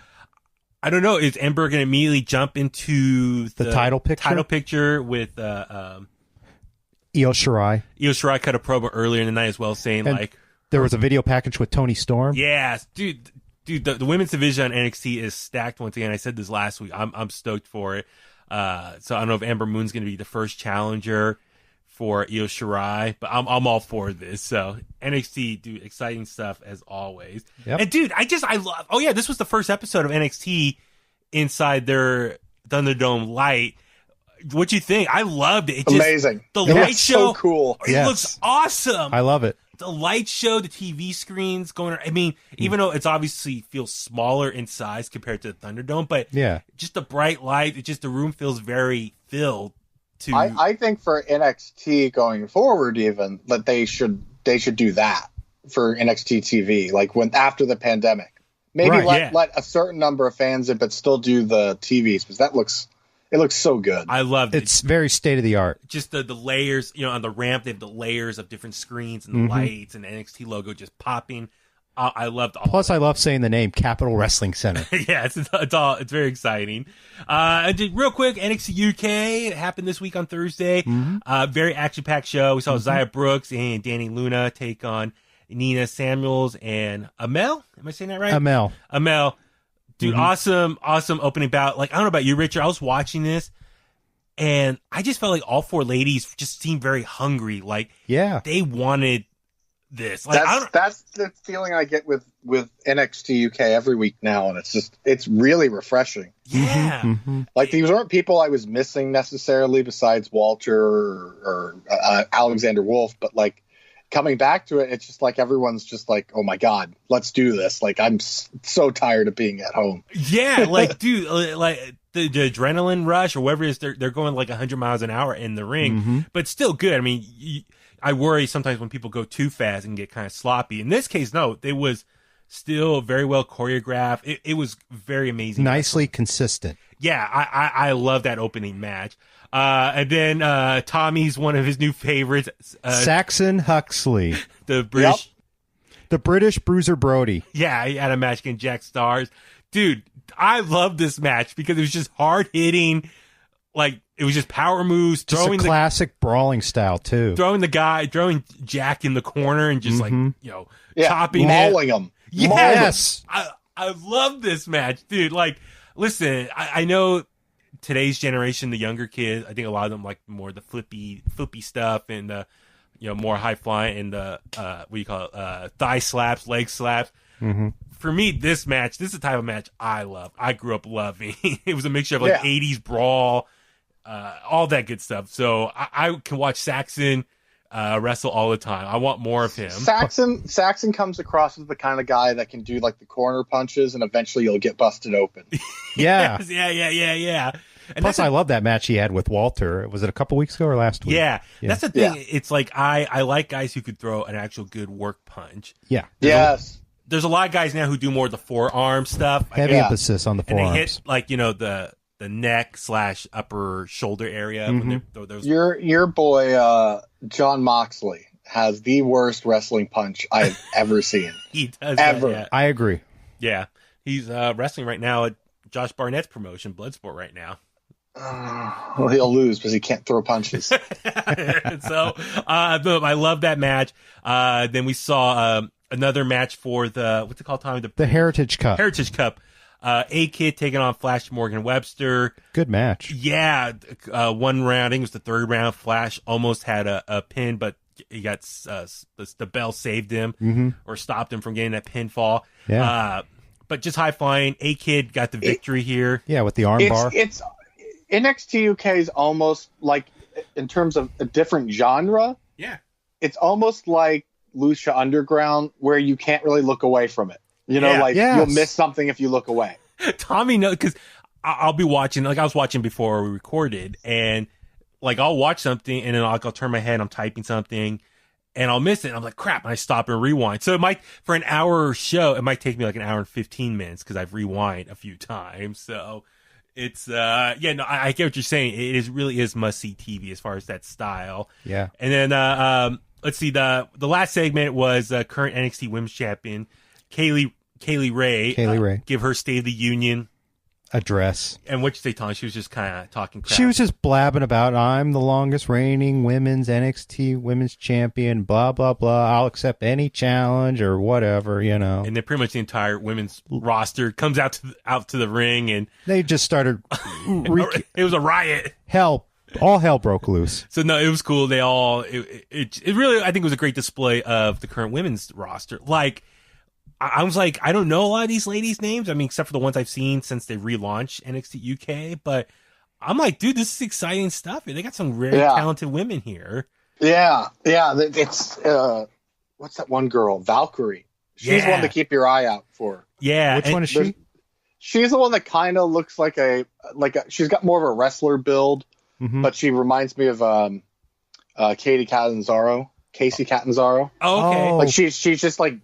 I don't know. Is Ember going to immediately jump into the title picture? Title picture with Io Shirai. Io Shirai cut a promo earlier in the night as well, saying There was a video package with Tony Storm. Yeah, dude, the women's division on NXT is stacked once again. I said this last week. I'm stoked for it. So I don't know if Ember Moon's going to be the first challenger for Io Shirai, but I'm all for this. So NXT, dude, exciting stuff as always. Yep. And dude, I love. Oh yeah, this was the first episode of NXT inside their Thunderdome light. What you think? I loved it. Amazing. The It light looks show, so cool. It Yes. looks awesome. I love it. The light show, the TV screens going. I mean, even though it's obviously feels smaller in size compared to the Thunderdome, but Yeah. just the bright light. It just the room feels very filled. To I think for NXT going forward, even that they should do that for NXT TV, like when after the pandemic, maybe Right, let a certain number of fans in, but still do the TVs because it looks so good. I loved it. It's very state of the art. Just the layers, on the ramp, they have the layers of different screens and the lights and the NXT logo just popping. I loved all. Plus, I love saying the name Capital Wrestling Center. Yeah, it's very exciting. And real quick, NXT UK, it happened this week on Thursday. Very action-packed show. We saw Xia Brooks and Danny Luna take on Nina Samuels and Amel. Am I saying that right? Amel. Dude, awesome opening bout. Like, I don't know about you, Richard. I was watching this, and I just felt like all four ladies just seemed very hungry. Like, Yeah. they wanted this. Like, That's the feeling I get with NXT UK every week now, and it's really refreshing. yeah. Like these weren't people I was missing necessarily, besides Walter or Alexander Wolf, but like coming back to it, it's just like everyone's just like, oh my god, let's do this. Like I'm so tired of being at home. Yeah, like dude, like the adrenaline rush or whatever it is, they're going like 100 miles an hour in the ring, but still good. I mean, I worry sometimes when people go too fast and get kind of sloppy. In this case, no, it was still very well choreographed. It was very amazing. Nicely consistent. Yeah, I love that opening match. And then Tommy's one of his new favorites, Saxon Huxley. the British. The British Bruiser Brody. Yeah, he had a match against Jack Stars. Dude, I love this match because it was just hard hitting. Like, it was just power moves. Just a classic brawling style, too. Throwing Jack in the corner and just chopping mauling him. Yes. I love this match, dude. Like, listen, I know today's generation, the younger kids, I think a lot of them like more the flippy stuff and the, more high flying and the, thigh slaps, leg slaps. For me, this is the type of match I love. I grew up loving. It was a mixture of 80s brawl, all that good stuff. So I can watch Saxon wrestle all the time. I want more of him. Saxon comes across as the kind of guy that can do like the corner punches and eventually you'll get busted open. Yeah. Yeah. And Plus, I love that match he had with Walter. Was it a couple weeks ago or last week? Yeah. That's the thing. Yeah. It's like I like guys who could throw an actual good work punch. Yeah. There's a lot of guys now who do more of the forearm stuff. Heavy emphasis on the forearms. And they hit like, the neck / upper shoulder area. When they throw those. Your boy, John Moxley has the worst wrestling punch I've ever seen. He does. Ever. That, yeah. I agree. Yeah. He's wrestling right now at Josh Barnett's promotion, Bloodsport, right now. Well, he'll lose because he can't throw punches. So, I love that match. Then we saw another match for what's it called, Tommy? The Heritage Cup. Heritage Cup. A-Kid taking on Flash Morgan Webster. Good match. Yeah. One round, I think it was the third round. Flash almost had a pin, but he got the bell saved him or stopped him from getting that pinfall. Yeah. But just high flying. A-Kid got the victory here. Yeah, with the arm bar. It's NXT UK is almost like, in terms of a different genre. Yeah. It's almost like Lucha Underground, where you can't really look away from it. You'll miss something if you look away. Tommy knows, because I'll be watching, like I was watching before we recorded, and like I'll watch something and then I'll turn my head, I'm typing something, and I'll miss it. And I'm like, crap, and I stop and rewind. So it might, for an hour show, it might take me like an hour and 15 minutes because I've rewind a few times. So it's, I get what you're saying. It really is must-see TV as far as that style. Yeah. And then, let's see, the last segment was current NXT Women's Champion, Kaylee Ray. Ray. Give her State of the Union. address. And what you say, Tom? She was just kind of talking crap. She was just blabbing about, I'm the longest reigning women's NXT women's champion, blah, blah, blah. I'll accept any challenge or whatever, you know. And then pretty much the entire women's roster comes out to the ring, and they just started. It was a riot. All hell broke loose. So no, it was cool. They all, it really, I think it was a great display of the current women's roster. Like, I was like, I don't know a lot of these ladies' names. I mean, except for the ones I've seen since they relaunched NXT UK. But I'm like, dude, this is exciting stuff. They got some really talented women here. Yeah. It's what's that one girl? Valkyrie. She's one to keep your eye out for. Yeah. Which one is she? She's the one that kind of looks like she's got more of a wrestler build, but she reminds me of Casey Catanzaro. Oh, okay. Like she's just like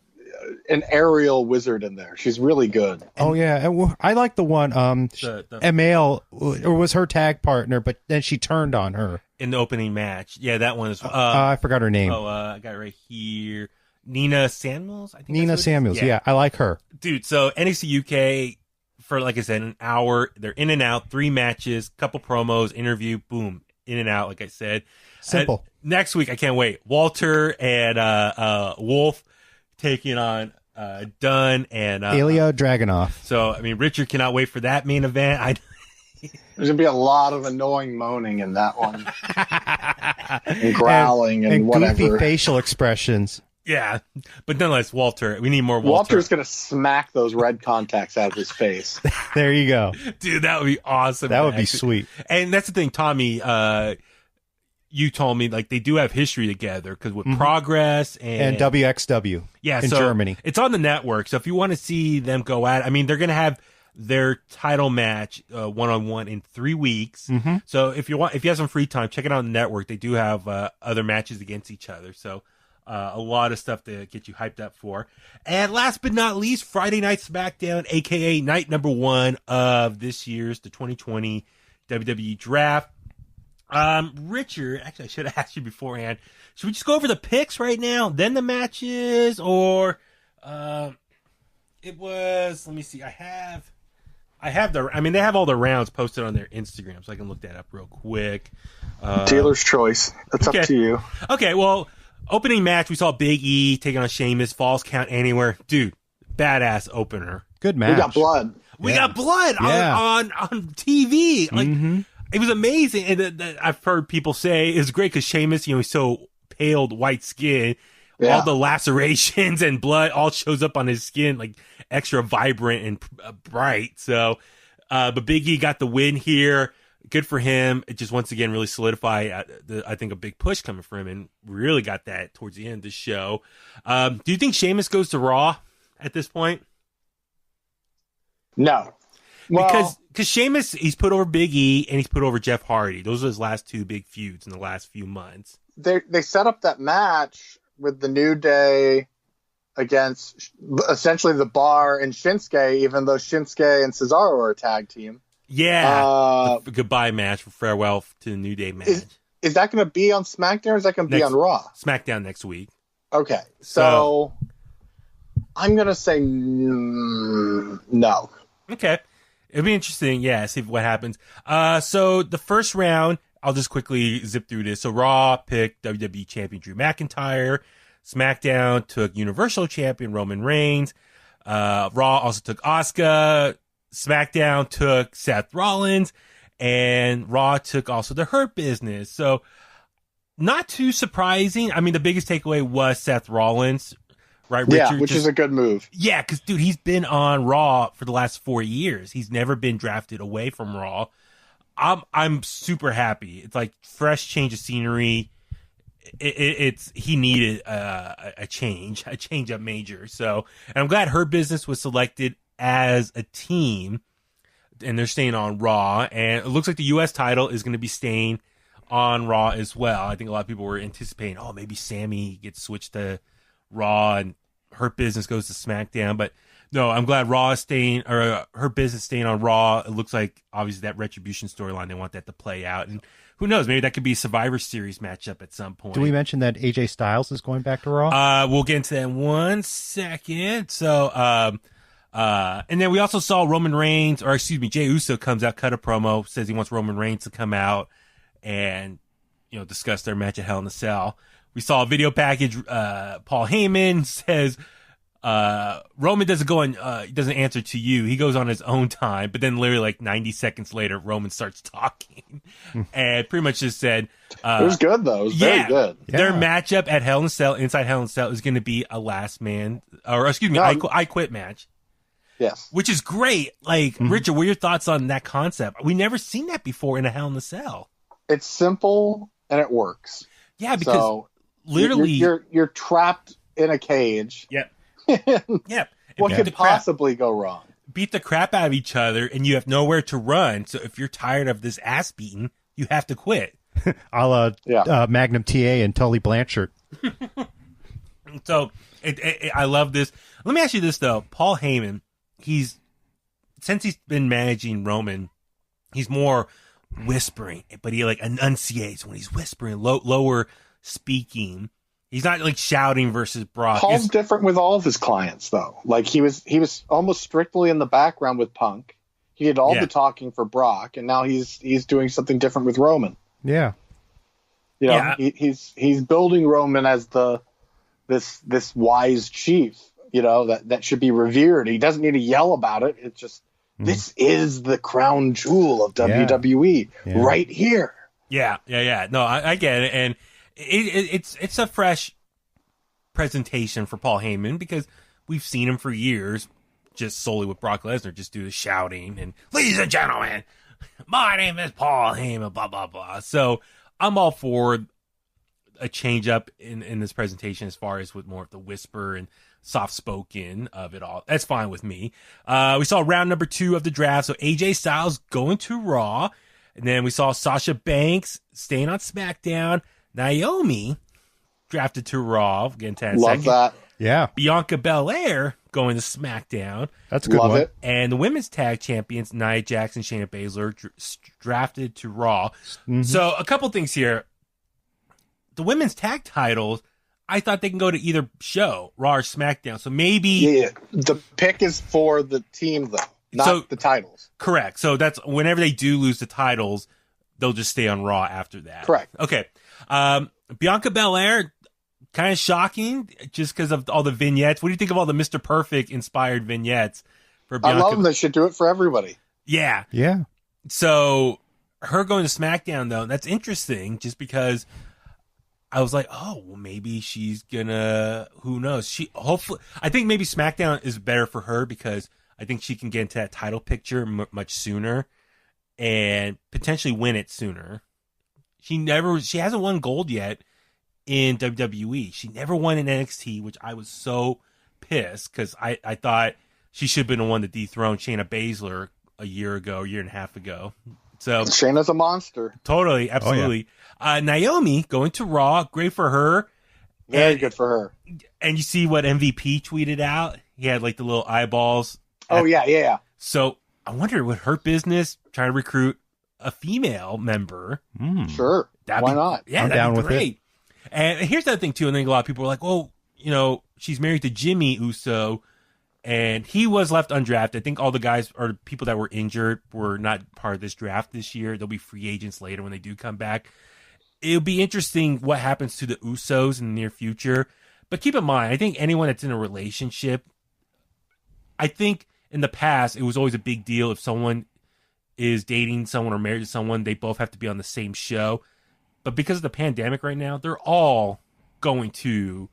an aerial wizard in there. She's really good. Oh yeah, I like the one. Emil was her tag partner, but then she turned on her in the opening match. Yeah, that one is. I forgot her name. I got it right here. Nina Samuels. I think Nina Samuels. Yeah, I like her, dude. So NXT UK for, like I said, an hour. They're in and out. 3 matches, couple promos, interview, boom, in and out. Like I said, simple. Next week, I can't wait. Walter and Wolf taking on Dunn and Ilya Dragunov. So, I mean, Richard cannot wait for that main event. There's going to be a lot of annoying moaning in that one. And growling and whatever. Goofy facial expressions. Yeah. But nonetheless, Walter, we need more Walter. Walter's going to smack those red contacts out of his face. There you go. Dude, that would be awesome. That would be sweet. And that's the thing, Tommy, you told me, like, they do have history together because with Progress and WXW in Germany. It's on the network. So if you want to see them go at it, I mean, they're going to have their title match one-on-one in 3 weeks. So if you have some free time, check it out on the network. They do have other matches against each other. So a lot of stuff to get you hyped up for. And last but not least, Friday Night SmackDown, a.k.a. night number 1 of this year's, the 2020 WWE Draft. Richard, actually, I should have asked you beforehand. Should we just go over the picks right now, then the matches, or it was? Let me see. I have they have all the rounds posted on their Instagram, so I can look that up real quick. Dealer's choice. That's up to you. Okay, well, opening match, we saw Big E taking on Sheamus. Falls count anywhere, dude. Badass opener. Good match. We got blood. We got blood on TV. Like. It was amazing, and I've heard people say it's great because Sheamus, he's so paled white skin, all the lacerations and blood all shows up on his skin, like extra vibrant and bright. So, but Big E got the win here. Good for him. It just once again really solidified, I think, a big push coming for him, and really got that towards the end of the show. Do you think Sheamus goes to Raw at this point? No. Well, because Sheamus, he's put over Big E and he's put over Jeff Hardy. Those are his last 2 big feuds in the last few months. They set up that match with the New Day against essentially the Bar and Shinsuke, even though Shinsuke and Cesaro are a tag team. Yeah, the goodbye match for farewell to the New Day match. Is that going to be on SmackDown or is that going to be on Raw? SmackDown next week. Okay, so I'm going to say no. Okay. It'll be interesting, see what happens. So the first round, I'll just quickly zip through this. So Raw picked WWE Champion Drew McIntyre. SmackDown took Universal Champion Roman Reigns. Raw also took Asuka. SmackDown took Seth Rollins. And Raw took also the Hurt Business. So not too surprising. I mean, the biggest takeaway was Seth Rollins. Right, Richard? Yeah, which is a good move. Yeah, because, dude, he's been on Raw for the last 4 years. He's never been drafted away from Raw. I'm super happy. It's like fresh change of scenery. He needed a change up major. So, and I'm glad Her Business was selected as a team, and they're staying on Raw. And it looks like the U.S. title is going to be staying on Raw as well. I think a lot of people were anticipating, maybe Sammy gets switched to Raw and Her Business goes to SmackDown, but no, I'm glad Raw is staying, or Her Business staying on Raw. It looks like obviously that Retribution storyline, they want that to play out, and who knows, maybe that could be a Survivor Series matchup at some point. Do we mention that AJ Styles is going back to Raw? We'll get into that in 1 second. So And then we also saw Jey Uso comes out, cut a promo, says he wants Roman Reigns to come out and, discuss their match at Hell in a Cell. We saw a video package. Paul Heyman says, Roman he doesn't answer to you. He goes on his own time, but then literally like 90 seconds later, Roman starts talking and pretty much just said, it was good though. It was very good. Yeah. Their matchup at Hell in a Cell, inside Hell in a Cell, is going to be a I Quit match. Yes. Which is great. Like, Richard, what are your thoughts on that concept? We never seen that before in a Hell in a Cell. It's simple and it works. Yeah, because literally you're trapped in a cage. Yep. Yep. What could possibly go wrong? Beat the crap out of each other, and you have nowhere to run. So if you're tired of this ass beating, you have to quit. A la Magnum TA and Tully Blanchard. So I love this. Let me ask you this though, Paul Heyman. Since he's been managing Roman, he's more whispering, but he like enunciates when he's whispering, lower speaking. He's not like shouting versus Brock. Paul's different with all of his clients though. Like he was almost strictly in the background with Punk. He did all the talking for Brock, and now he's doing something different with Roman. Yeah. He's building Roman as this wise chief, that should be revered. He doesn't need to yell about it. It's just this is the crown jewel of WWE right here. Yeah. No, I get it, and it's a fresh presentation for Paul Heyman because we've seen him for years, just solely with Brock Lesnar, just do the shouting and ladies and gentlemen, my name is Paul Heyman, blah blah blah. So I'm all for a change up in this presentation as far as with more of the whisper and soft spoken of it all. That's fine with me. We saw round number 2 of the draft. So AJ Styles going to Raw. And then we saw Sasha Banks staying on SmackDown. Naomi drafted to Raw. Again, 10 Love seconds. that. Yeah. Bianca Belair going to SmackDown. That's a good Love one. it. And the women's tag champions, Nia Jax and Shayna Baszler, drafted to Raw. So a couple things here. The women's tag titles, I thought they can go to either show, Raw or SmackDown. So maybe... Yeah, the pick is for the team, though, not the titles. Correct. So that's whenever they do lose the titles, they'll just stay on Raw after that. Correct. Okay. Bianca Belair, kind of shocking just because of all the vignettes. What do you think of all the Mr. Perfect inspired vignettes for Bianca? I love them. They should do it for everybody. Yeah. Yeah. So her going to SmackDown, though, that's interesting just because... I was like, oh, well, maybe she's gonna, who knows? I think maybe SmackDown is better for her because I think she can get into that title picture much sooner and potentially win it sooner. She hasn't won gold yet in WWE. She never won in NXT, which I was so pissed because I thought she should have been the one to dethrone Shayna Baszler a year and a half ago. So Shayna's a monster. Totally, absolutely. Oh, yeah. Naomi going to Raw, great for her. Very good for her. And you see what MVP tweeted out? He had like the little eyeballs. Oh yeah. So I wonder, would her business try to recruit a female member? Sure. Why not? Yeah, I'm down with great. it. And here's the other thing too. I think a lot of people are like, well, she's married to Jimmy Uso. And he was left undrafted. I think all the guys or people that were injured were not part of this draft this year. They'll be free agents later when they do come back. It'll be interesting what happens to the Usos in the near future. But keep in mind, I think anyone that's in a relationship, I think in the past, it was always a big deal if someone is dating someone or married to someone, they both have to be on the same show. But because of the pandemic right now, they're all going to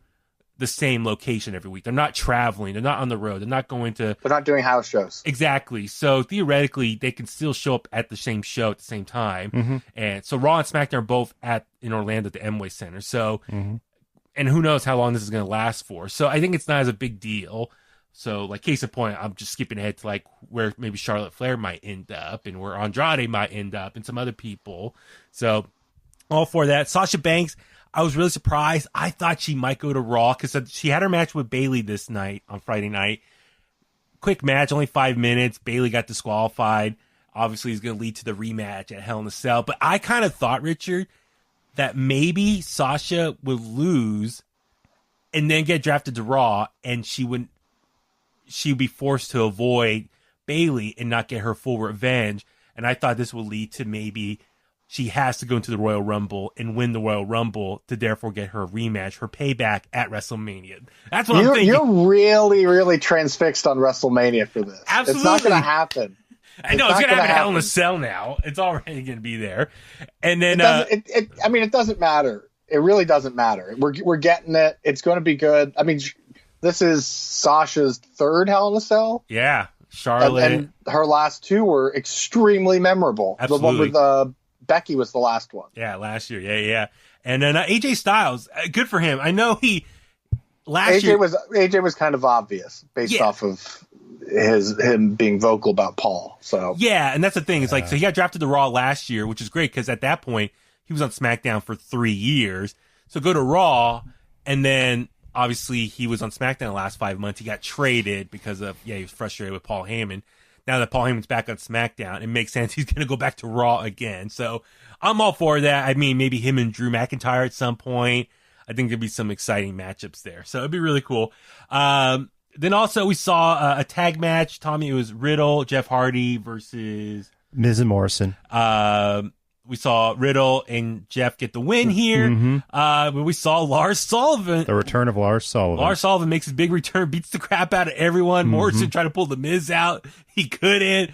the same location every week. They're not traveling. They're not on the road. They're not doing house shows. Exactly. So theoretically, they can still show up at the same show at the same time. And so Raw and SmackDown are both in Orlando at the Amway Center. So, and who knows how long this is going to last for. So I think it's not as a big deal. So like case in point, I'm just skipping ahead to like where maybe Charlotte Flair might end up and where Andrade might end up and some other people. So all for that. Sasha Banks, I was really surprised. I thought she might go to Raw because she had her match with Bayley this night on Friday night. Quick match, only 5 minutes. Bayley got disqualified. Obviously, it's going to lead to the rematch at Hell in a Cell. But I kind of thought, Richard, that maybe Sasha would lose and then get drafted to Raw, and she wouldn't she'd be forced to avoid Bayley and not get her full revenge. And I thought this would lead to maybe she has to go into the Royal Rumble and win the Royal Rumble to therefore get her rematch, her payback at WrestleMania. That's what I'm thinking. You're really, really transfixed on WrestleMania for this. Absolutely. It's not going to happen. I know it's going to happen Hell in a Cell now. It's already going to be there. And then, it doesn't matter. It really doesn't matter. We're getting it. It's going to be good. I mean, this is Sasha's third Hell in a Cell. Yeah. Charlotte. And her last two were extremely memorable. Absolutely. The one with Becky was the last one. Yeah, last year. Yeah. And then AJ Styles, good for him. I know AJ was kind of obvious based off of him being vocal about Paul. So yeah, and that's the thing. It's like, so he got drafted to Raw last year, which is great because at that point he was on SmackDown for 3 years. So go to Raw, and then obviously he was on SmackDown the last 5 months. He got traded because of he was frustrated with Paul Heyman. Now that Paul Heyman's back on SmackDown, it makes sense he's going to go back to Raw again. So I'm all for that. I mean, maybe him and Drew McIntyre at some point. I think there'd be some exciting matchups there. So it'd be really cool. Then also we saw a tag match. Tommy, it was Riddle, Jeff Hardy versus Miz and Morrison. We saw Riddle and Jeff get the win here. But we saw Lars Sullivan. The return of Lars Sullivan. Lars Sullivan makes his big return, beats the crap out of everyone. Morrison tried to pull the Miz out. He couldn't.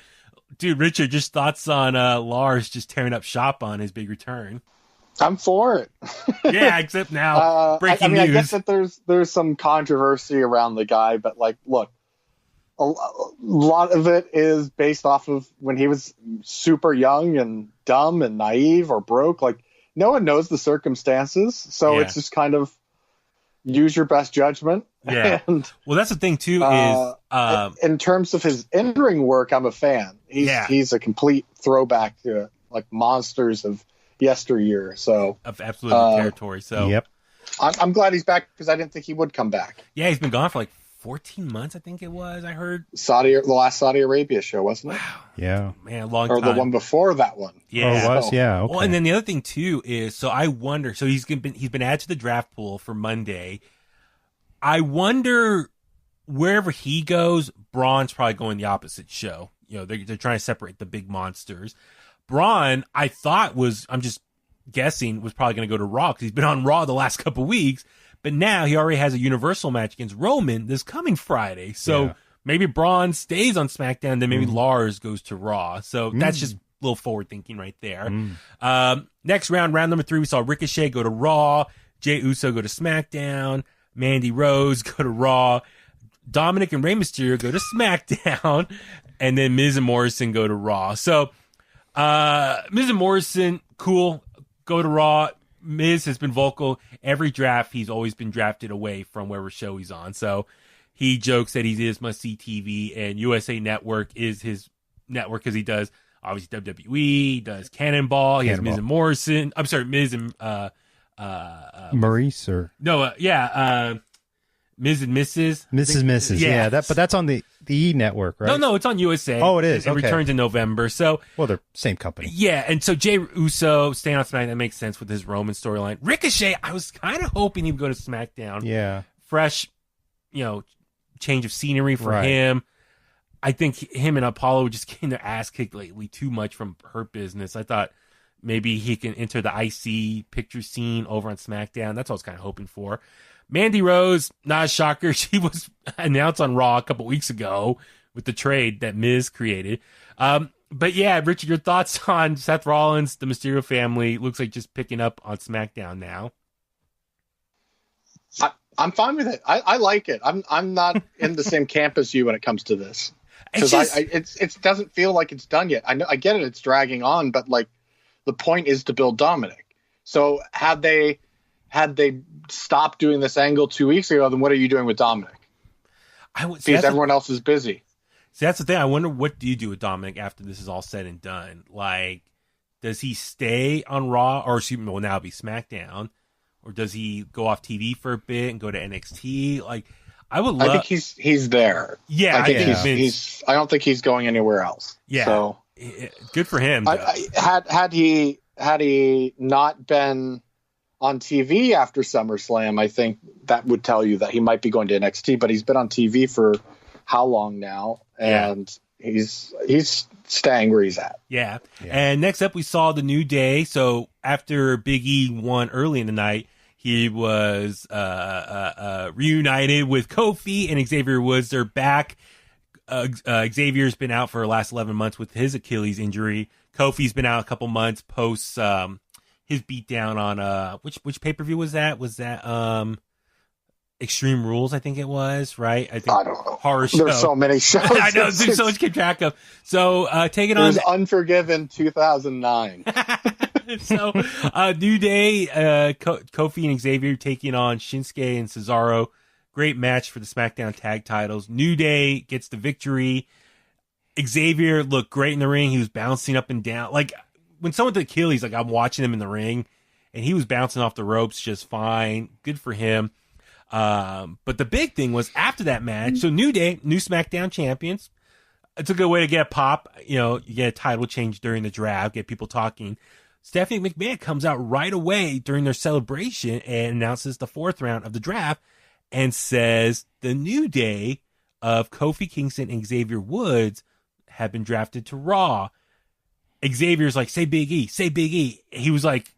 Dude, Richard, just thoughts on Lars just tearing up shop on his big return. I'm for it. Yeah, except now breaking news. I guess that there's some controversy around the guy, but like, look, a lot of it is based off of when he was super young and dumb and naive or broke. Like, no one knows the circumstances, so it's just kind of use your best judgment. Yeah. And, well, that's the thing too is in terms of his in-ring work, I'm a fan. He's a complete throwback to like monsters of yesteryear. So of absolute territory. So yep. I'm glad he's back because I didn't think he would come back. Yeah, he's been gone for like 14 months, I think it was. I heard the last Saudi Arabia show, wasn't it? Wow. Yeah, man, a long time. Or the one before that one. Yeah, it was. Yeah. Okay. Well, and then the other thing too is, so I wonder. So he's been added to the draft pool for Monday. I wonder wherever he goes, Braun's probably going the opposite show. You know, they're trying to separate the big monsters. Braun, I thought I'm just guessing, was probably going to go to Raw because he's been on Raw the last couple weeks. But now he already has a Universal match against Roman this coming Friday. So maybe Braun stays on SmackDown, then maybe Lars goes to Raw. So that's just a little forward thinking right there. Next round number 3, we saw Ricochet go to Raw, Jey Uso go to SmackDown, Mandy Rose go to Raw, Dominic and Rey Mysterio go to SmackDown, and then Miz and Morrison go to Raw. So Miz and Morrison, cool, go to Raw. Miz has been vocal. Every draft, he's always been drafted away from wherever show he's on. So he jokes that he is must-see TV, and USA Network is his network because he does, obviously, WWE, he does Cannonball, he has Miz and Morrison. I'm sorry, Miz and... Maurice or... No, Ms. and Mrs. Mrs. Mrs. Yeah, but that's on the E network, right? No, it's on USA. Oh, it is. It returns in November. So, well, they're same company. Yeah, and so Jey Uso staying on SmackDown, that makes sense with his Roman storyline. Ricochet, I was kind of hoping he would go to SmackDown. Yeah, fresh, change of scenery for him. I think him and Apollo were just getting their ass kicked lately too much from Hurt Business. I thought maybe he can enter the IC picture scene over on SmackDown. That's what I was kind of hoping for. Mandy Rose, not a shocker. She was announced on Raw a couple weeks ago with the trade that Miz created. But yeah, Richard, your thoughts on Seth Rollins, the Mysterio family, looks like just picking up on SmackDown now. I'm fine with it. I like it. I'm not in the same camp as you when it comes to this. Because it doesn't feel like it's done yet. I get it. It's dragging on, but like the point is to build Dominic. So had they stopped doing this angle 2 weeks ago, then what are you doing with Dominic? Because everyone else is busy. See, that's the thing. I wonder, what do you do with Dominic after this is all said and done? Like, does he stay on Raw, or will now be SmackDown, or does he go off TV for a bit and go to NXT? Like, I think he's there. Yeah, I think I don't think he's going anywhere else. Yeah, so good for him. Had he not been on TV after SummerSlam, I think that would tell you that he might be going to NXT, but he's been on TV for how long now, and he's staying where he's at. Yeah. And next up, we saw the New Day. So after Big E won early in the night, he was reunited with Kofi and Xavier Woods. They're back. Xavier's been out for the last 11 months with his Achilles injury. Kofi's been out a couple months post his beatdown on which pay-per-view was that? Was that Extreme Rules, I think it was, right? I don't know. Horror show. There's so many shows. I know, there's so much to keep track of. So taking on Unforgiven 2009. So New Day, Kofi and Xavier taking on Shinsuke and Cesaro. Great match for the SmackDown tag titles. New Day gets the victory. Xavier looked great in the ring. He was bouncing up and down. Like when someone with Achilles, like I'm watching him in the ring and he was bouncing off the ropes just fine. Good for him. But the big thing was after that match, so New Day, new SmackDown champions. It's a good way to get a pop. You get a title change during the draft, get people talking. Stephanie McMahon comes out right away during their celebration and announces the 4th round of the draft and says the New Day of Kofi Kingston and Xavier Woods have been drafted to Raw. Xavier's like, say Big E, say Big E. He was like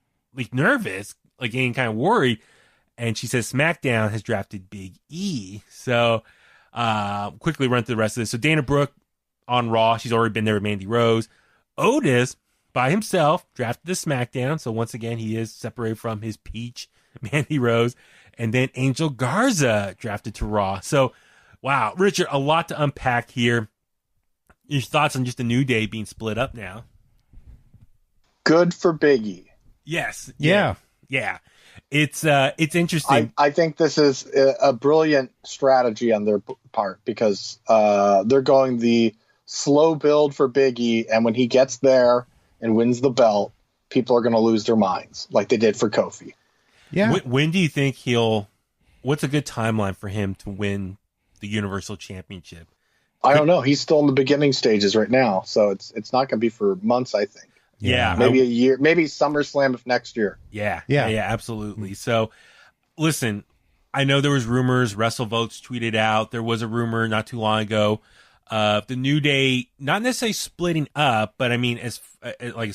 nervous, like getting kind of worried. And she says SmackDown has drafted Big E. So quickly run through the rest of this. So Dana Brooke on Raw. She's already been there with Mandy Rose. Otis, by himself, drafted to SmackDown. So once again, he is separated from his peach, Mandy Rose. And then Angel Garza drafted to Raw. So, wow. Richard, a lot to unpack here. Your thoughts on just the New Day being split up now? Good for Big E. Yes. Yeah. It's interesting. I think this is a brilliant strategy on their part because they're going the slow build for Big E, and when he gets there and wins the belt, people are going to lose their minds like they did for Kofi. Yeah. When do you think what's a good timeline for him to win the Universal Championship? I don't know. He's still in the beginning stages right now, so it's not going to be for months, I think. Yeah. Maybe a year, maybe SummerSlam of next year. Yeah, absolutely. So, listen, I know there was rumors. WrestleVotes tweeted out. There was a rumor not too long ago of the New Day not necessarily splitting up, but I mean, as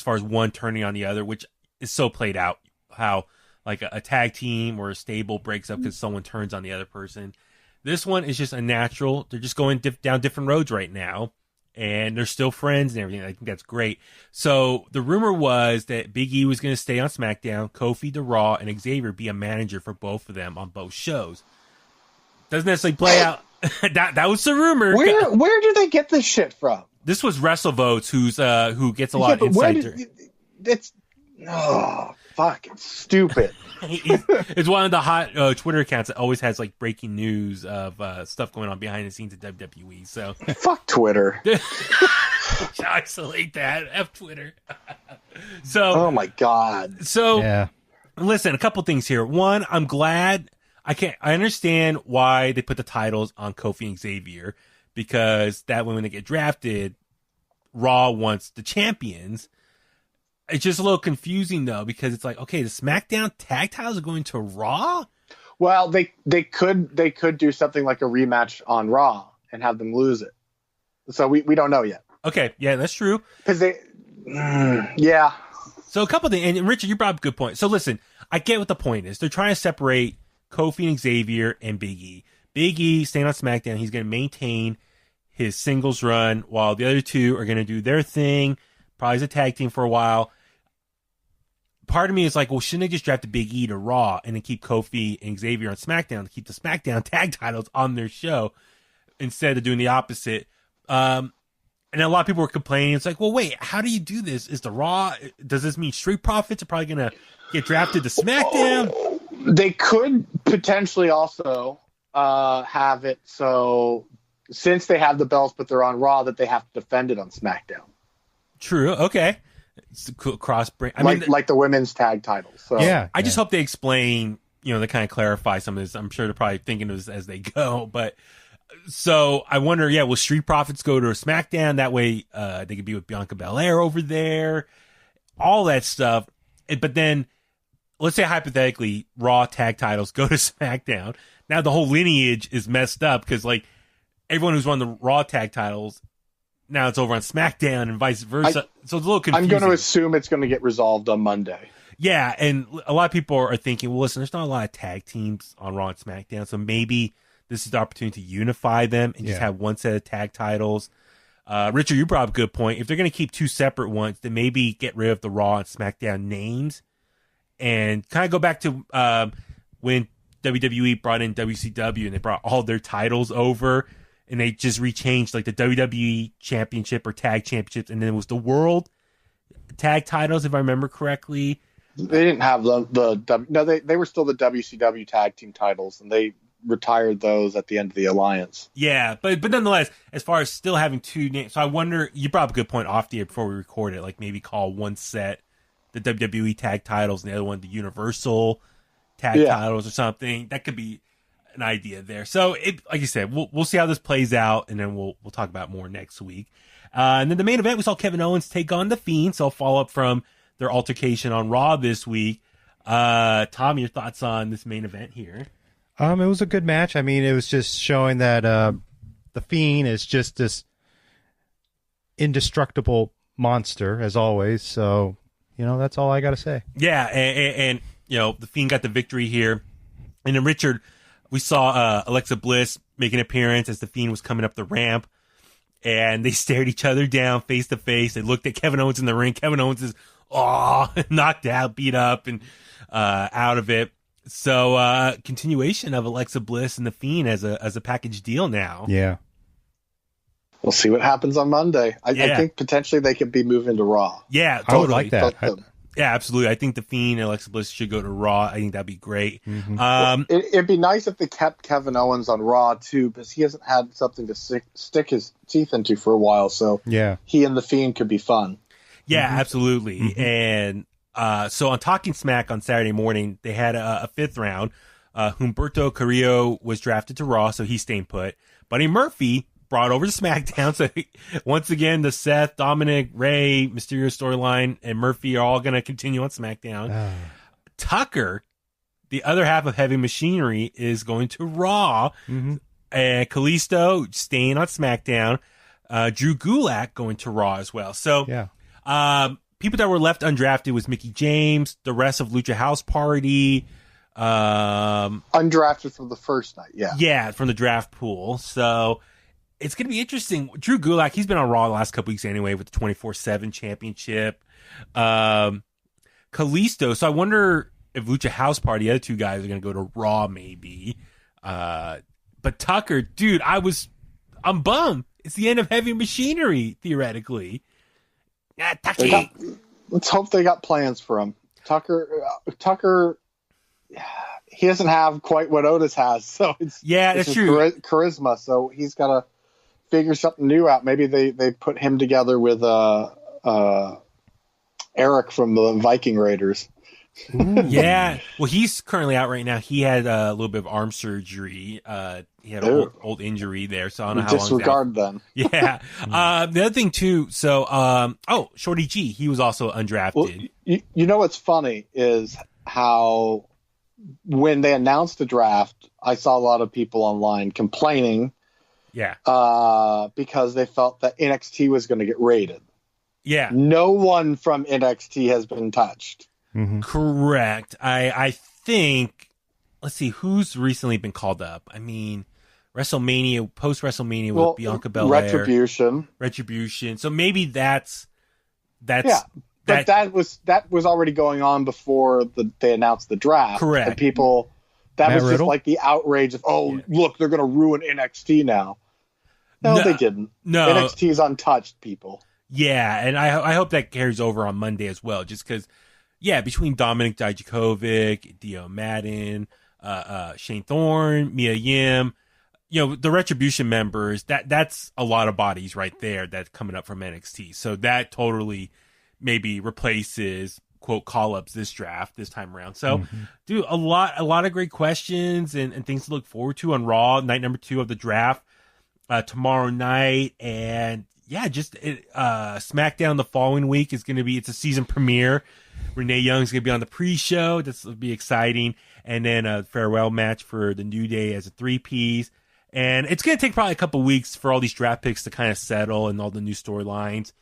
far as one turning on the other, which is so played out, how like a tag team or a stable breaks up because someone turns on the other person. This one is just a natural. They're just going down different roads right now. And they're still friends and everything. I think that's great. So the rumor was that Big E was going to stay on SmackDown, Kofi to Raw, and Xavier be a manager for both of them on both shows. Doesn't necessarily play out. that was the rumor. Where do they get this shit from? This was WrestleVotes, who gets a lot of insight. Fucking stupid. It's one of the hot Twitter accounts that always has like breaking news of stuff going on behind the scenes at WWE. So fuck Twitter. Isolate that. F Twitter. So oh my god. So yeah. Listen, a couple things here. One, I'm glad I understand why they put the titles on Kofi and Xavier, because that way when they get drafted, Raw wants the champions. It's just a little confusing though, because it's like, okay, the SmackDown tag titles are going to Raw. Well, they could do something like a rematch on Raw and have them lose it. So we don't know yet. Okay, yeah, that's true. Because yeah. So a couple things, and Richard, you brought up a good point. So listen, I get what the point is. They're trying to separate Kofi and Xavier and Big E. Big E staying on SmackDown. He's going to maintain his singles run while the other two are going to do their thing, probably as a tag team for a while. Part of me is like, well, shouldn't they just draft the Big E to Raw and then keep Kofi and Xavier on SmackDown to keep the SmackDown tag titles on their show instead of doing the opposite? And a lot of people were complaining. It's like, well, wait, how do you do this? Is the Raw, does this mean Street Profits are probably going to get drafted to SmackDown? They could potentially also have it so since they have the belts but they're on Raw that they have to defend it on SmackDown. True. Okay. It's a cool cross brand. Like the women's tag titles. So. Yeah. I just hope they explain, they kind of clarify some of this. I'm sure they're probably thinking of this as they go. But so I wonder, will Street Profits go to SmackDown? That way they could be with Bianca Belair over there, all that stuff. But then let's say hypothetically Raw tag titles go to SmackDown. Now the whole lineage is messed up because like everyone who's won the Raw tag titles, now it's over on SmackDown and vice versa. So it's a little confusing. I'm going to assume it's going to get resolved on Monday. Yeah, and a lot of people are thinking, well, listen, there's not a lot of tag teams on Raw and SmackDown, so maybe this is the opportunity to unify them and just have one set of tag titles. Richard, you brought up a good point. If they're going to keep two separate ones, then maybe get rid of the Raw and SmackDown names and kind of go back to when WWE brought in WCW and they brought all their titles over and they just rechanged like the WWE Championship or Tag Championships, and then it was the World Tag titles, if I remember correctly. They didn't have they were still the WCW Tag Team titles, and they retired those at the end of the alliance. Yeah, but nonetheless, as far as still having two names, so I wonder, you brought up a good point off the air before we recorded, like maybe call one set the WWE tag titles and the other one the Universal tag titles or something. That could be an idea there. So like you said, we'll see how this plays out, and then we'll talk about more next week. And then the main event, we saw Kevin Owens take on The Fiend. So I'll follow up from their altercation on Raw this week. Tom, your thoughts on this main event here? It was a good match. I mean, it was just showing that The Fiend is just this indestructible monster, as always. So, that's all I got to say. Yeah, and The Fiend got the victory here. And then, Richard, we saw Alexa Bliss make an appearance as The Fiend was coming up the ramp. And they stared each other down face to face. They looked at Kevin Owens in the ring. Kevin Owens is knocked out, beat up, and out of it. So continuation of Alexa Bliss and The Fiend as a package deal now. Yeah. We'll see what happens on Monday. I think potentially they could be moving to Raw. Yeah, totally. I would like that. Yeah, absolutely. I think The Fiend and Alexa Bliss should go to Raw. I think that'd be great. Mm-hmm. It'd be nice if they kept Kevin Owens on Raw, too, because he hasn't had something to stick his teeth into for a while. So he and The Fiend could be fun. Yeah, absolutely. And so on Talking Smack on Saturday morning, they had a fifth round. Humberto Carrillo was drafted to Raw, so he's staying put. Buddy Murphy brought over to SmackDown. So once again, the Seth, Dominic, Rey, Mysterio storyline, and Murphy are all going to continue on SmackDown. Tucker, the other half of Heavy Machinery, is going to Raw. And Kalisto staying on SmackDown. Drew Gulak going to Raw as well. So people that were left undrafted was Mickey James, the rest of Lucha House Party. Undrafted from the first night, Yeah, from the draft pool. So it's going to be interesting. Drew Gulak, he's been on Raw the last couple weeks anyway with the 24/7 championship. Kalisto, so I wonder if Lucha House Party, the other two guys, are going to go to Raw maybe. But Tucker, dude, I'm bummed. It's the end of Heavy Machinery, theoretically. Let's hope they got plans for him. Tucker, he doesn't have quite what Otis has, so it's that's true. Charisma, so he's got to figure something new out. Maybe they put him together with Eric from the Viking Raiders. Yeah, well, he's currently out right now. He had a little bit of arm surgery. He had an old injury there, so I don't know how long. Disregard them. Yeah. The other thing too. So, Shorty G, he was also undrafted. Well, you know what's funny is how when they announced the draft, I saw a lot of people online complaining. Yeah. Because they felt that NXT was going to get raided. Yeah. No one from NXT has been touched. Correct. I think, let's see, who's recently been called up? I mean, WrestleMania, post WrestleMania with Bianca Belair. Retribution. So maybe that's yeah. But that was already going on before they announced the draft. Correct. And people, that Matt was Riddle? just like the outrage of, look, they're going to ruin NXT now. No, they didn't. No. NXT is untouched, people. Yeah, and I hope that carries over on Monday as well, just because, between Dominic Dijakovic, Dio Madden, Shane Thorne, Mia Yim, the Retribution members, that's a lot of bodies right there that's coming up from NXT. So that totally maybe replaces, quote, call-ups this time around. So, dude, a lot of great questions and things to look forward to on Raw, night number 2 of the draft, tomorrow night. And SmackDown the following week is going to be, it's a season premiere. Renee Young's going to be on the pre-show. This will be exciting. And then a farewell match for the New Day as a 3-piece. And it's going to take probably a couple weeks for all these draft picks to kind of settle and all the new storylines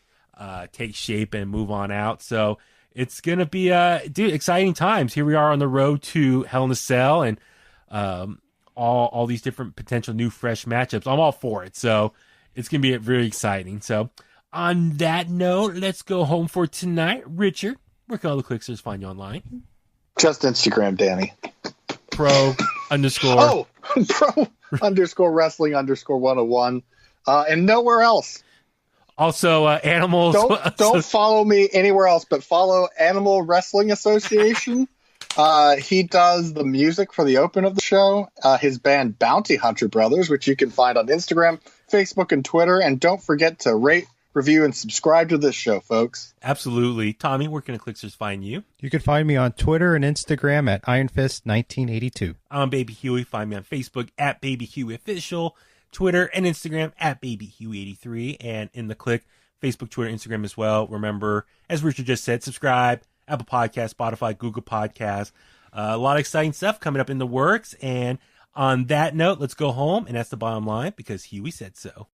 take shape and move on out. So it's going to be, exciting times. Here we are on the road to Hell in a Cell and all these different potential new fresh matchups. I'm all for it. So it's going to be very exciting. So on that note, let's go home for tonight. Richard, where can all the Kliqsters find you online? Just Instagram, Danny. Pro underscore. Oh, pro underscore wrestling underscore 101. And nowhere else. Also, animals. Don't follow me anywhere else, but follow Animal Wrestling Association. He does the music for the open of the show. His band Bounty Hunter Brothers, which you can find on Instagram, Facebook, and Twitter. And don't forget to rate, review, and subscribe to this show, folks. Absolutely. Tommy, where can the Kliqsters find you? You can find me on Twitter and Instagram at IronFist1982. I'm Baby Huey. Find me on Facebook at Baby Huey Official, Twitter and Instagram at Baby Huey83, and In The Kliq, Facebook, Twitter, Instagram as well. Remember, as Richard just said, subscribe, Apple Podcasts, Spotify, Google Podcasts. A lot of exciting stuff coming up in the works. And on that note, let's go home. And that's the bottom line because Huey said so.